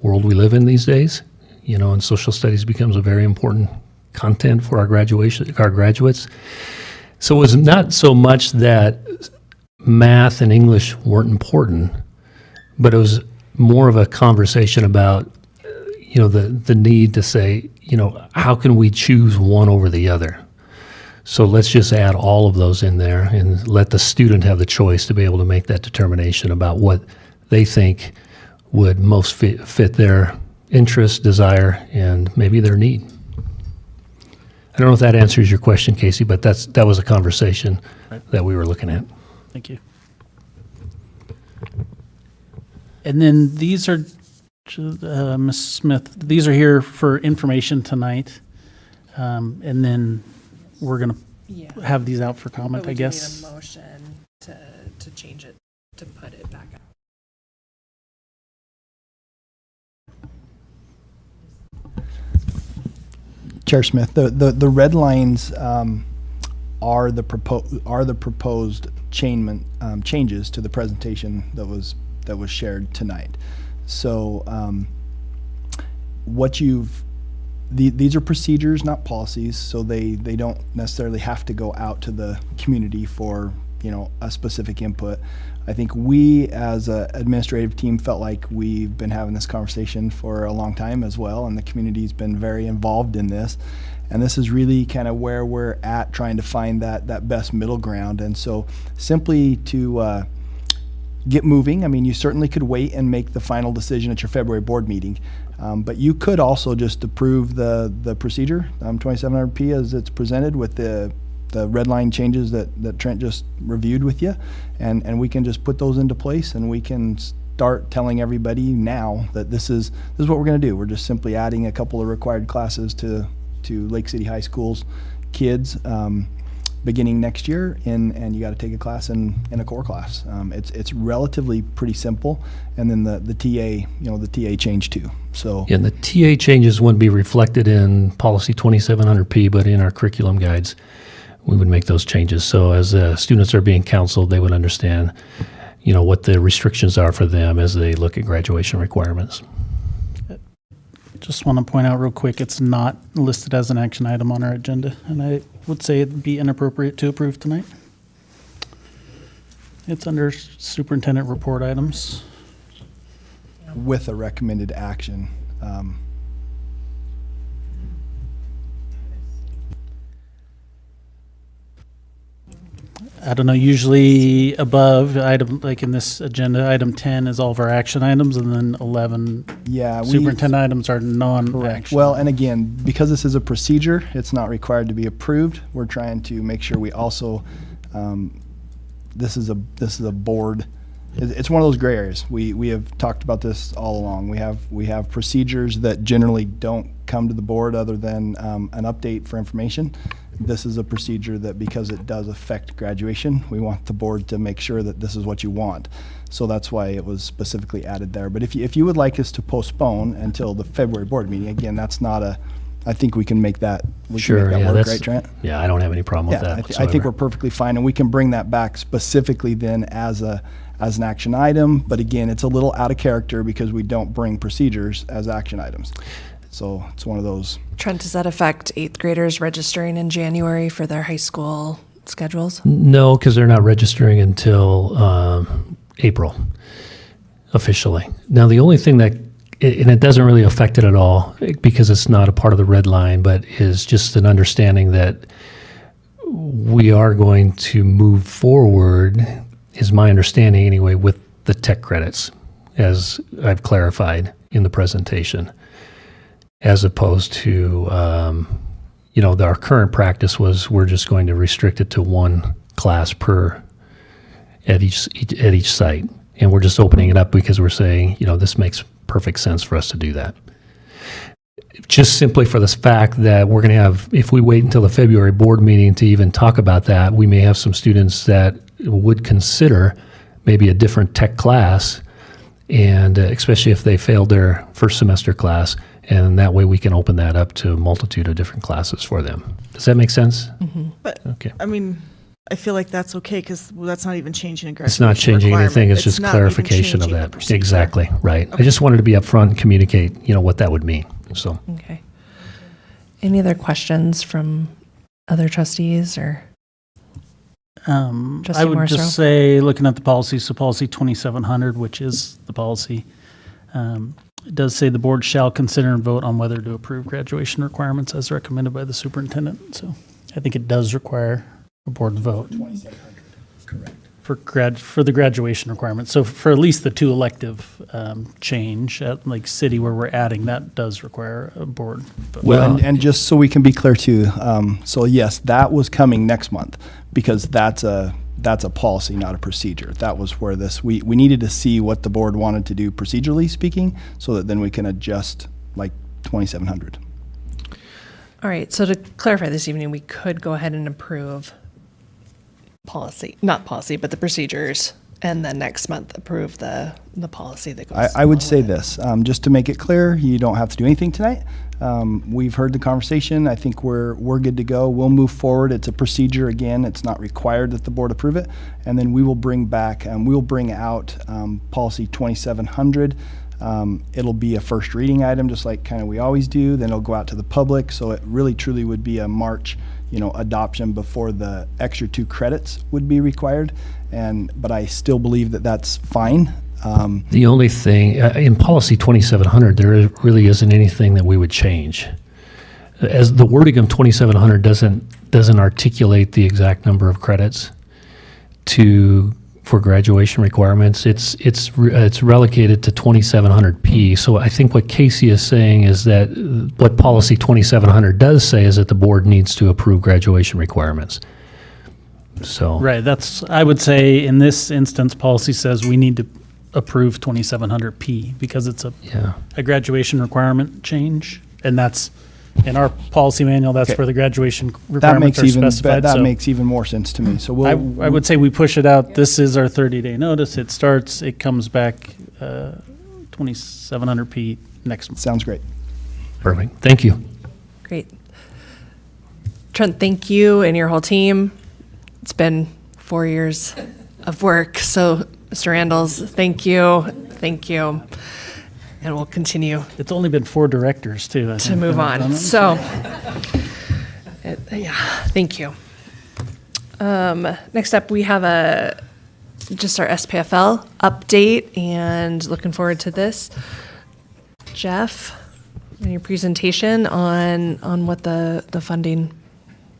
world we live in these days, and social studies becomes a very important content for our graduates. So it was not so much that math and English weren't important, but it was more of a conversation about, the need to say, how can we choose one over the other? So let's just add all of those in there and let the student have the choice to be able to make that determination about what they think would most fit their interest, desire, and maybe their need. I don't know if that answers your question, Casey, but that was a conversation that we were looking at. Thank you. And then these are, Ms. Smith, these are here for information tonight. And then we're going to have these out for comment, I guess. Need a motion to change it, to put it back up. Chair Smith, the red lines are the proposed changes to the presentation that was shared tonight. So these are procedures, not policies, so they don't necessarily have to go out to the community for a specific input. I think we as an administrative team felt like we've been having this conversation for a long time as well, and the community's been very involved in this. And this is really kind of where we're at, trying to find that best middle ground. And so simply to get moving, I mean, you certainly could wait and make the final decision at your February board meeting. But you could also just approve the procedure, 2700P as it's presented with the red line changes that Trent just reviewed with you, and we can just put those into place, and we can start telling everybody now that this is what we're going to do. We're just simply adding a couple of required classes to Lake City High School's kids beginning next year, and you got to take a class in a core class. It's relatively pretty simple, and then the TA, the TA change too. So and the TA changes wouldn't be reflected in policy 2700P, but in our curriculum guides, we would make those changes. So as students are being counseled, they would understand, what the restrictions are for them as they look at graduation requirements. Just want to point out real quick, it's not listed as an action item on our agenda, and I would say it'd be inappropriate to approve tonight. It's under superintendent report items. with a recommended action. I don't know, usually above item, like in this agenda, item 10 is all of our action items, and then 11 superintendent items are non-action. Well, and again, because this is a procedure, it's not required to be approved. We're trying to make sure we also, this is a board. It's one of those gray areas. We have talked about this all along. We have procedures that generally don't come to the board other than an update for information. This is a procedure that, because it does affect graduation, we want the board to make sure that this is what you want. So that's why it was specifically added there. But if you would like us to postpone until the February board meeting, again, that's not a, I think we can make that, Sure, yeah, work, that's, right, Trent? yeah, I don't have any problem with Yeah, that I think we're perfectly fine, and we can bring that back specifically then as an action item. But again, it's a little out of character because we don't bring procedures as action items. So it's one of those. Trent, does that affect 8th graders registering in January for their high school schedules? No, because they're not registering until April, officially. Now, the only thing that, and it doesn't really affect it at all because it's not a part of the red line, but is just an understanding that we are going to move forward, is my understanding anyway, with the tech credits, as I've clarified in the presentation, as opposed to, our current practice was we're just going to restrict it to one class per at each site. And we're just opening it up because we're saying, this makes perfect sense for us to do that. Just simply for this fact that we're going to have, if we wait until the February board meeting to even talk about that, we may have some students that would consider maybe a different tech class and especially if they failed their first semester class, and that way we can open that up to a multitude of different classes for them. Does that make sense? But, Okay. I mean, I feel like that's okay because that's not even changing a graduation It's not changing requirement. anything, it's just not even clarification of changing the that. procedure. Exactly, right. I just wanted to be upfront and communicate, what that would mean, so. Okay. Any other questions from other trustees or? I Trustee would Morrisroe? just say, looking at the policy, so policy 2700, which is the policy, it does say the board shall consider and vote on whether to approve graduation requirements as recommended by the superintendent. So I think it does require a board vote. 2700, correct. For the graduation requirements. So for at least the two elective change at like city where we're adding, that does require a board vote. Well, and just so we can be clear too, so yes, that was coming next month because that's a policy, not a procedure. That was where we needed to see what the board wanted to do procedurally speaking, so that then we can adjust like 2700. All right, so to clarify this evening, we could go ahead and approve not policy, but the procedures, and then next month approve the policy that goes. I would say this, just to make it clear, you don't have to do anything tonight. We've heard the conversation. I think we're good to go. We'll move forward. It's a procedure. Again, it's not required that the board approve it. And then we will bring out policy 2700. It'll be a first reading item, just like kind of we always do. Then it'll go out to the public. So it really truly would be a March adoption before the extra 2 credits would be required. But I still believe that that's fine. The only thing, in policy 2700, there really isn't anything that we would change. As the wording of 2700 doesn't articulate the exact number of credits for graduation requirements. It's relegated to 2700P. So I think what Casey is saying is that what policy 2700 does say is that the board needs to approve graduation requirements. So Right, I would say in this instance, policy says we need to approve 2700P because it's a graduation requirement change. And that's, in our policy manual, that's where the graduation requirements are specified. That so makes even more sense to me. So I would say we push it out. This is our 30-day notice. It starts, it comes back 2700P next month. Sounds great. perfect. Thank you. Great. Trent, thank you and your whole team. It's been 4 years of work. So, Mr. Randalls, thank you. Thank you. And we'll continue It's only been 4 directors, too. to move on. So, thank you. Next up, we have just our SPFL update, and looking forward to this. Jeff, your presentation on what the funding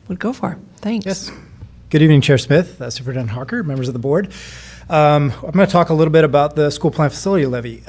would go for. Thanks. Yes. Good evening, Chair Smith, Superintendent Hawker, members of the board. I'm going to talk a little bit about the school plan facility levy.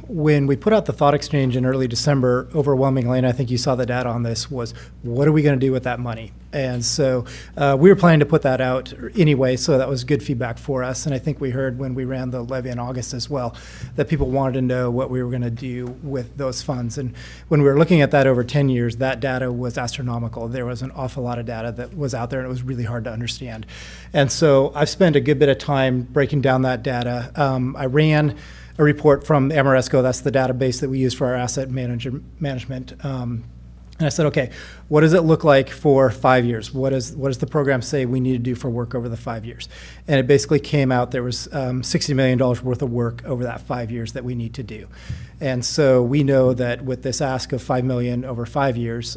When we put out the thought exchange in early December, overwhelmingly, and I think you saw the data on this, was what are we going to do with that money? And so we were planning to put that out anyway, so that was good feedback for us. And I think we heard when we ran the levy in August as well, that people wanted to know what we were going to do with those funds. And when we were looking at that over 10 years, that data was astronomical. There was an awful lot of data that was out there, and it was really hard to understand. And so I've spent a good bit of time breaking down that data. I ran a report from Amoresco, that's the database that we use for our asset management. And I said, okay, what does it look like for 5 years? What does the program say we need to do for work over the 5 years? And it basically came out there was $60 million worth of work over that 5 years that we need to do. And so we know that with this ask of $5 million over 5 years,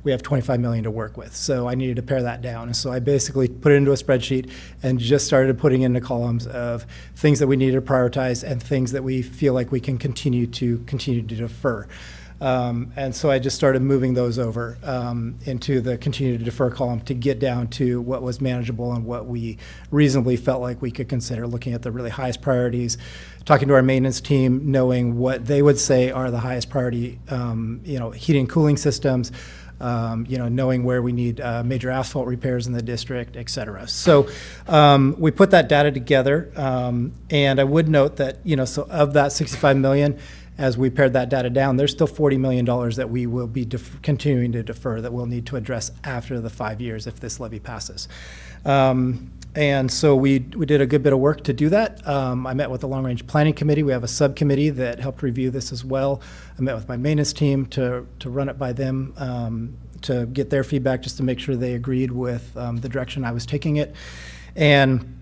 we have $25 million to work with. So I needed to pare that down. And so I basically put it into a spreadsheet and just started putting into columns of things that we needed to prioritize and things that we feel like we can continue to defer. And so I just started moving those over into the continue to defer column to get down to what was manageable and what we reasonably felt like we could consider, looking at the really highest priorities, talking to our maintenance team, knowing what they would say are the highest priority, heating and cooling systems, knowing where we need major asphalt repairs in the district, et cetera. So we put that data together, and I would note that, so of that $65 million, as we pared that data down, there's still $40 million that we will be continuing to defer that we'll need to address after the 5 years if this levy passes. And so we did a good bit of work to do that. I met with the Long Range Planning Committee. We have a subcommittee that helped review this as well. I met with my maintenance team to run it by them, to get their feedback, just to make sure they agreed with the direction I was taking it. And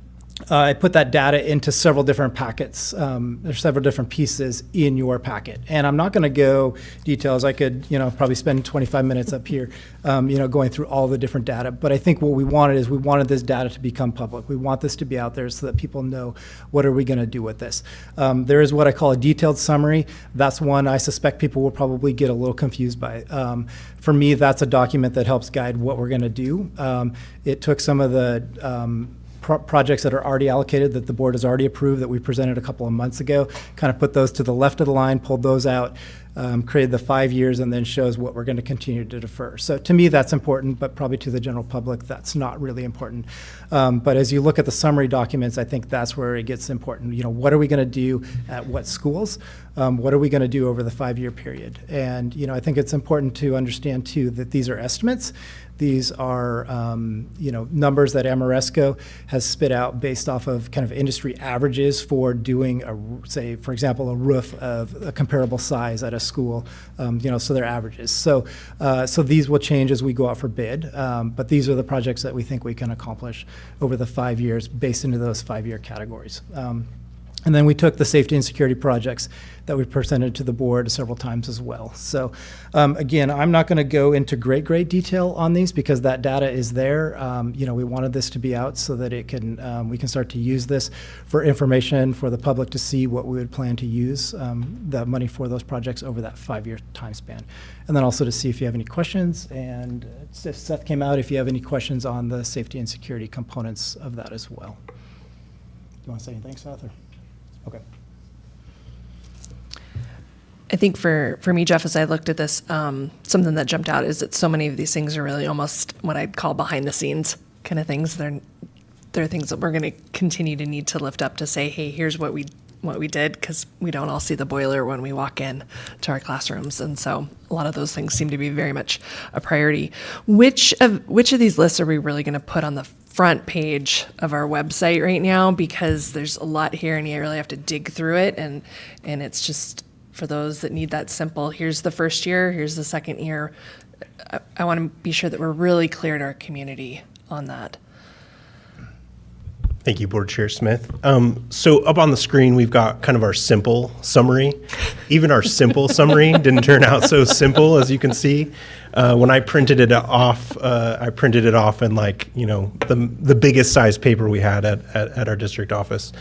I put that data into several different packets. There's several different pieces in your packet. And I'm not going to go details. I could, probably spend 25 minutes up here, going through all the different data. But I think what we wanted this data to become public. We want this to be out there so that people know what are we going to do with this. There is what I call a detailed summary. That's one I suspect people will probably get a little confused by. For me, that's a document that helps guide what we're going to do. It took some of the projects that are already allocated that the board has already approved that we presented a couple of months ago, kind of put those to the left of the line, pulled those out, created the 5 years, and then shows what we're going to continue to defer. So to me, that's important, but probably to the general public, that's not really important. But as you look at the summary documents, I think that's where it gets important. What are we going to do at what schools? What are we going to do over the 5-year period? And, I think it's important to understand, too, that these are estimates. These are, numbers that Amoresco has spit out based off of kind of industry averages for doing, say, for example, a roof of a comparable size at a school, so they're averages. So these will change as we go out for bid, but these are the projects that we think we can accomplish over the 5 years based into those 5-year categories. And then we took the safety and security projects that we presented to the board several times as well. So again, I'm not going to go into great detail on these because that data is there. We wanted this to be out so that it can we can start to use this for information for the public to see what we would plan to use the money for those projects over that 5-year time span. And then also to see if you have any questions, and if Seth came out, if you have any questions on the safety and security components of that as well. Do you want to say anything, Seth? Or? Okay. I think for me, Jeff, as I looked at this, something that jumped out is that so many of these things are really almost what I'd call behind the scenes kind of things. They're things that we're going to continue to need to lift up to say, hey, here's what we did, because we don't all see the boiler when we walk in to our classrooms. And so a lot of those things seem to be very much a priority. Which of these lists are we really going to put on the front page of our website right now? Because there's a lot here and you really have to dig through it. And it's just for those that need that simple, here's the first year, here's the second year. I want to be sure that we're really clear to our community on that. Thank you, Board Chair Smith. So up on the screen, we've got kind of our simple summary. Even our simple summary didn't turn out so simple, as you can see. When I printed it off, in the biggest size paper we had at our district office.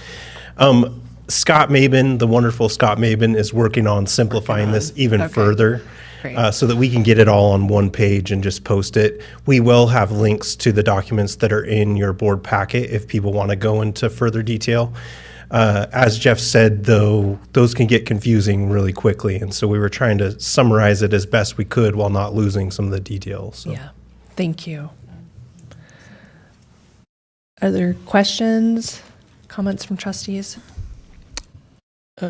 Scott Mabin, the wonderful Scott Mabin, is working on simplifying this even further. So that we can get it all on one page and just post it. We will have links to the documents that are in your board packet if people want to go into further detail. As Jeff said, though, those can get confusing really quickly, and so we were trying to summarize it as best we could while not losing some of the details. So. Yeah, thank you. Are there questions, comments from trustees?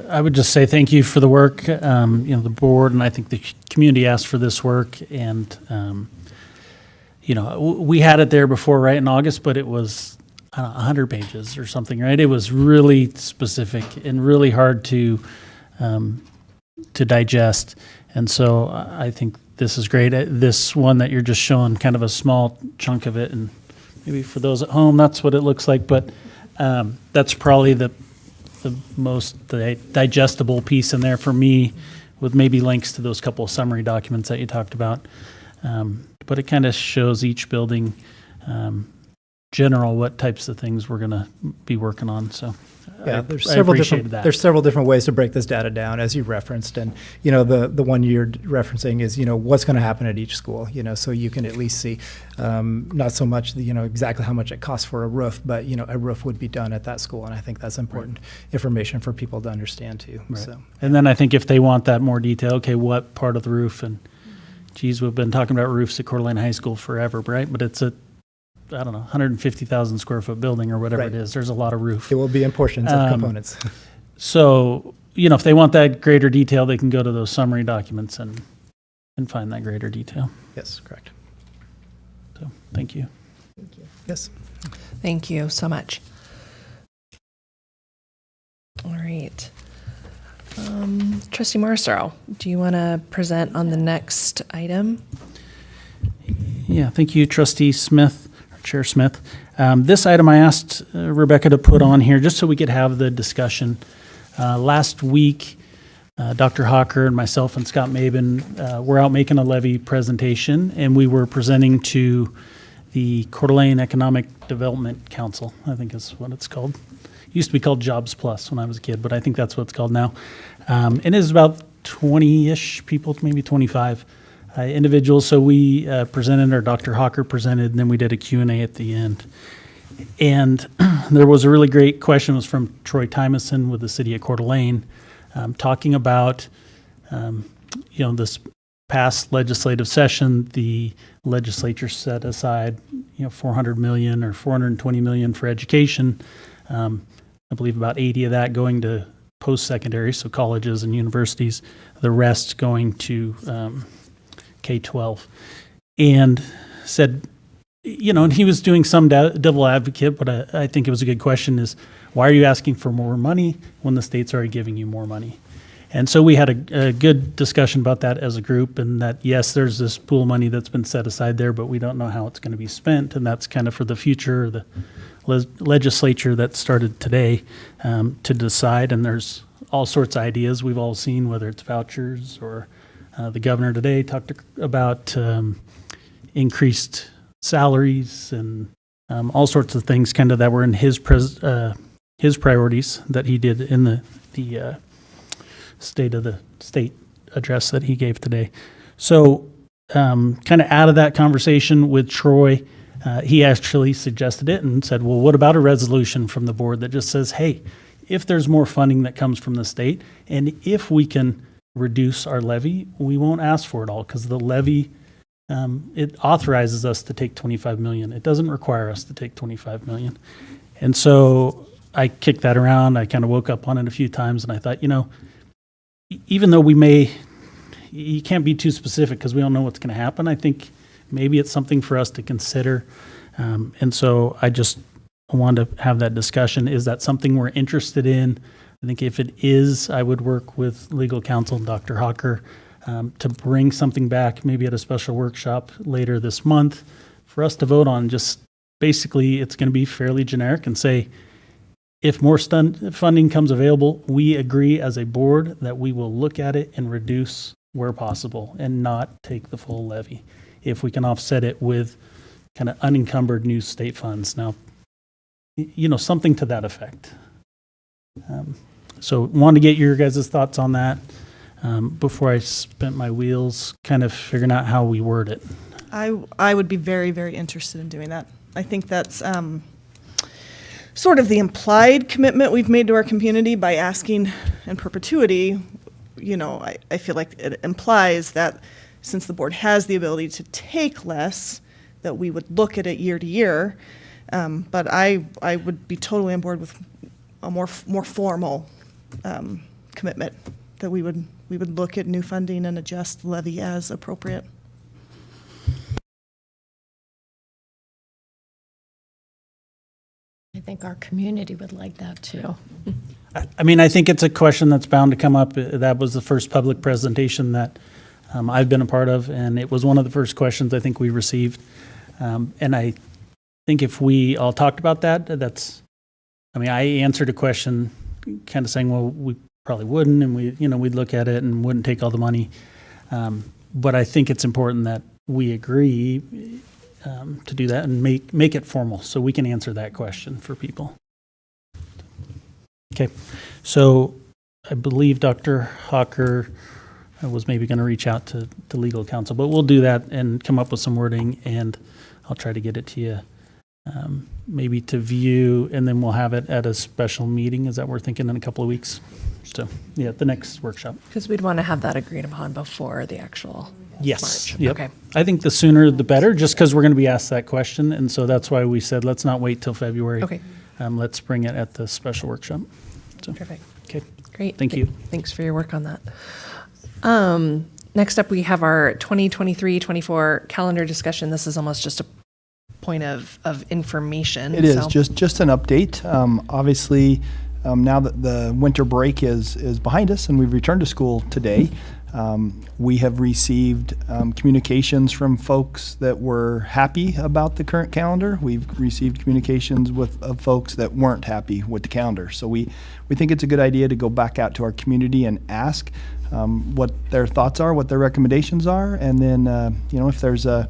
I would just say thank you for the work, the board, and I think the community asked for this work. And, we had it there before, right, in August, but it was 100 pages or something, right? It was really specific and really hard to digest. And so I think this is great. This one that you're just showing kind of a small chunk of it, and maybe for those at home, that's what it looks like. But that's probably the most digestible piece in there for me, with maybe links to those couple of summary documents that you talked about. But it kind of shows each building general what types of things we're going to be working on. So yeah, there's several different ways to break this data down, as you referenced. And the one you're referencing is what's going to happen at each school. So you can at least see not so much exactly how much it costs for a roof, but a roof would be done at that school, and I think that's important information for people to understand too. Right. So. And then I think if they want that more detail, okay, what part of the roof? And geez, we've been talking about roofs at Coeur d'Alene High School forever, right? But it's 150,000 square foot building or whatever it is. There's a lot of roof. It will be in portions of components. So, if they want that greater detail, they can go to those summary documents and find that greater detail. Yes, correct. So, thank you. Yes. Thank you so much. All right. Trustee Morrisroe, do you want to present on the next item? Yeah, thank you, Trustee Smith, or Chair Smith. This item I asked Rebecca to put on here just so we could have the discussion. Last week, Dr. Hawker and myself and Scott Mabin were out making a levy presentation, and we were presenting to the Coeur d'Alene Economic Development Council, I think is what it's called. It used to be called Jobs Plus when I was a kid, but I think that's what it's called now. And it is about 20-ish people, maybe 25 individuals. So we presented, or Dr. Hawker presented, and then we did a Q&A at the end. And there was a really great question. It was from Troy Tymason with the city of Coeur d'Alene, talking about, this past legislative session, the legislature set aside, $400 million or $420 million for education. I believe about 80 of that going to post-secondary, so colleges and universities, the rest going to K-12. And said, and he was doing some devil advocate, but I think it was a good question is, why are you asking for more money when the state's already giving you more money? And so we had a good discussion about that as a group, and that, yes, there's this pool of money that's been set aside there, but we don't know how it's going to be spent, and that's kind of for the future, the legislature that started today to decide. And there's all sorts of ideas we've all seen, whether it's vouchers or the governor today talked about increased salaries and all sorts of things kind of that were in his priorities that he did in the state of the state address that he gave today. So kind of out of that conversation with Troy, he actually suggested it and said, well, what about a resolution from the board that just says, hey, if there's more funding that comes from the state, and if we can reduce our levy, we won't ask for it all, because the levy, it authorizes us to take $25 million. It doesn't require us to take $25 million. And so I kicked that around. I kind of woke up on it a few times, and I thought, even though you can't be too specific because we don't know what's going to happen. I think maybe it's something for us to consider. And so I just wanted to have that discussion. Is that something we're interested in? I think if it is, I would work with legal counsel and Dr. Hawker to bring something back, maybe at a special workshop later this month for us to vote on. Just basically, it's going to be fairly generic and say, if more funding comes available, we agree as a board that we will look at it and reduce where possible and not take the full levy if we can offset it with kind of unencumbered new state funds. Now, something to that effect. So wanted to get your guys' thoughts on that before I spent my wheels kind of figuring out how we word it. I would be very, very interested in doing that. I think that's sort of the implied commitment we've made to our community by asking in perpetuity. I feel like it implies that since the board has the ability to take less, that we would look at it year to year. But I would be totally on board with a more formal commitment that we would look at new funding and adjust the levy as appropriate. I think our community would like that too. I think it's a question that's bound to come up. That was the first public presentation that I've been a part of, and it was one of the first questions I think we received. And I think if we all talked about that, I answered a question kind of saying, well, we probably wouldn't, and we'd look at it and wouldn't take all the money. But I think it's important that we agree to do that and make it formal so we can answer that question for people. Okay, so I believe Dr. Hawker was maybe going to reach out to legal counsel, but we'll do that and come up with some wording, and I'll try to get it to you maybe to view, and then we'll have it at a special meeting. Is that what we're thinking, in a couple of weeks? So, yeah, the next workshop. Because we'd want to have that agreed upon before the actual Yes. March. Yep. Okay. I think the sooner the better, just because we're going to be asked that question, and so that's why we said let's not wait till February. Okay. Let's bring it at the special workshop. So, Perfect. okay. Great. Thank you. Thanks for your work on that. Next up, we have our 2023-24 calendar discussion. This is almost just a point of information. It is so. just an update. Obviously, now that the winter break is behind us and we've returned to school today, we have received communications from folks that were happy about the current calendar. We've received communications of folks that weren't happy with the calendar. So we think it's a good idea to go back out to our community and ask what their thoughts are, what their recommendations are, and then if there's a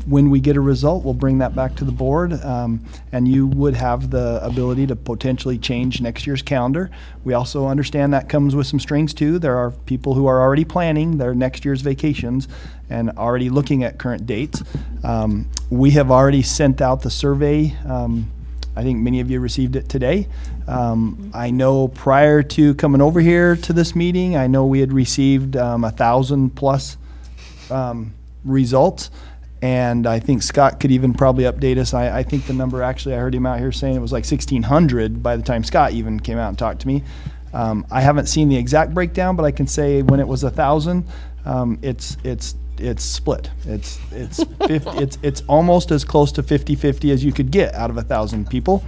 when we get a result, we'll bring that back to the board, and you would have the ability to potentially change next year's calendar. We also understand that comes with some strings too. There are people who are already planning their next year's vacations and already looking at current dates. We have already sent out the survey. I think many of you received it today. I know prior to coming over here to this meeting, I know we had received 1,000 plus results. And I think Scott could even probably update us. I think the number, actually, I heard him out here saying it was like 1,600 by the time Scott even came out and talked to me. I haven't seen the exact breakdown, but I can say when it was 1,000, it's split. It's almost as close to 50-50 as you could get out of 1,000 people.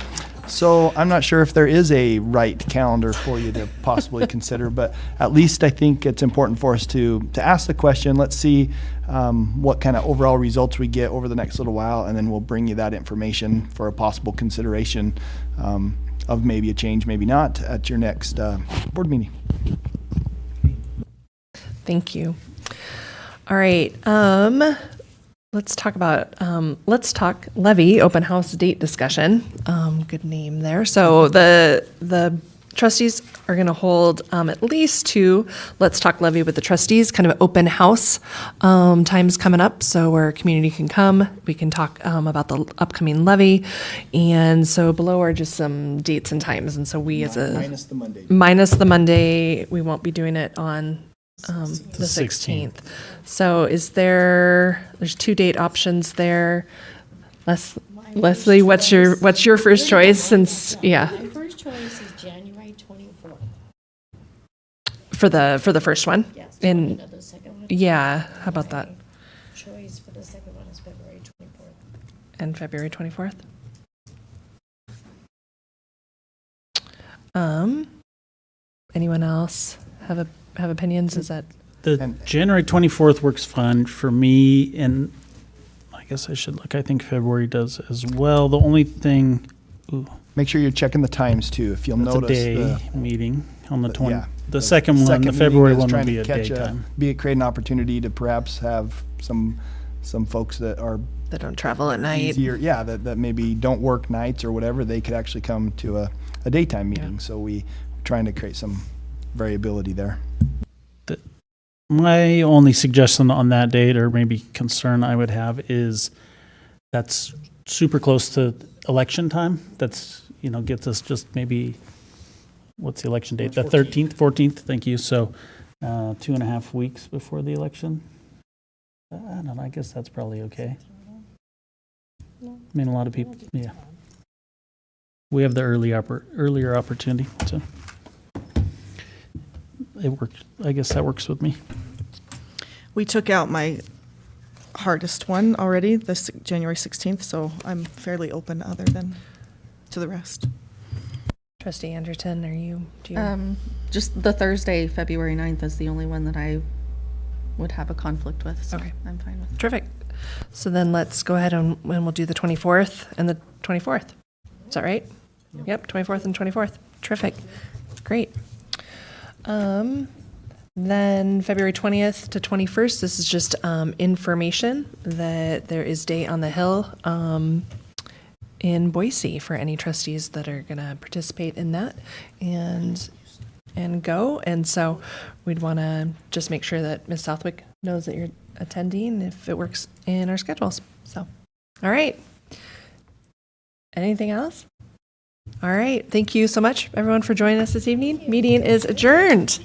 So I'm not sure if there is a right calendar for you to possibly consider, but at least I think it's important for us to ask the question. Let's see what kind of overall results we get over the next little while, and then we'll bring you that information for a possible consideration of maybe a change, maybe not, at your next board meeting. Thank you. All right. Let's talk levy open house date discussion. Good name there. So the trustees are going to hold at least two Let's Talk Levy with the trustees, kind of open house times coming up, so where community can come. We can talk about the upcoming levy, and so below are just some dates and times. And so we Minus the Monday. minus the Monday, we won't be doing it on the 16th. So there's two date options there. Leslie, what's your first choice? Since My first choice is January 24th. For the first one? Yes. And The second one? yeah, how about that? Choice for the second one is February 24th. And February 24th? Anyone else have opinions? Is that The January 24th works fine for me, and I guess I should look. I think February does as well. The only thing, Make sure you're checking the times too. If you'll that's a notice day meeting on the 20. yeah, The second one, the meeting February is one will trying be to a catch daytime. create an opportunity to perhaps have some folks that are that don't travel at night? easier, that maybe don't work nights or whatever, they could actually come to a daytime meeting. So we trying to create some variability there. My only suggestion on that date, or maybe concern I would have, is that's super close to election time. That's, gets us just maybe, what's the election date? The 13th, 14th, thank you. So 2.5 weeks before the election. I don't know, I guess that's probably okay. I mean, a lot of people, yeah. We have the earlier opportunity, so it works. I guess that works with me. We took out my hardest one already, this January 16th, so I'm fairly open other than to the rest. Trustee Anderton, do you? Just the Thursday, February 9th is the only one that I would have a conflict with, so Okay. I'm fine with it. Terrific. So then let's go ahead and we'll do the 24th and the 24th. Is that right? Yep, 24th and 24th. Terrific. Great. Then February 20th to 21st, this is just information that there is Day on the Hill in Boise for any trustees that are going to participate in that and go. And so we'd want to just make sure that Ms. Southwick knows that you're attending if it works in our schedules. So, all right. Anything else? All right. Thank you so much, everyone, for joining us this evening. Meeting is adjourned.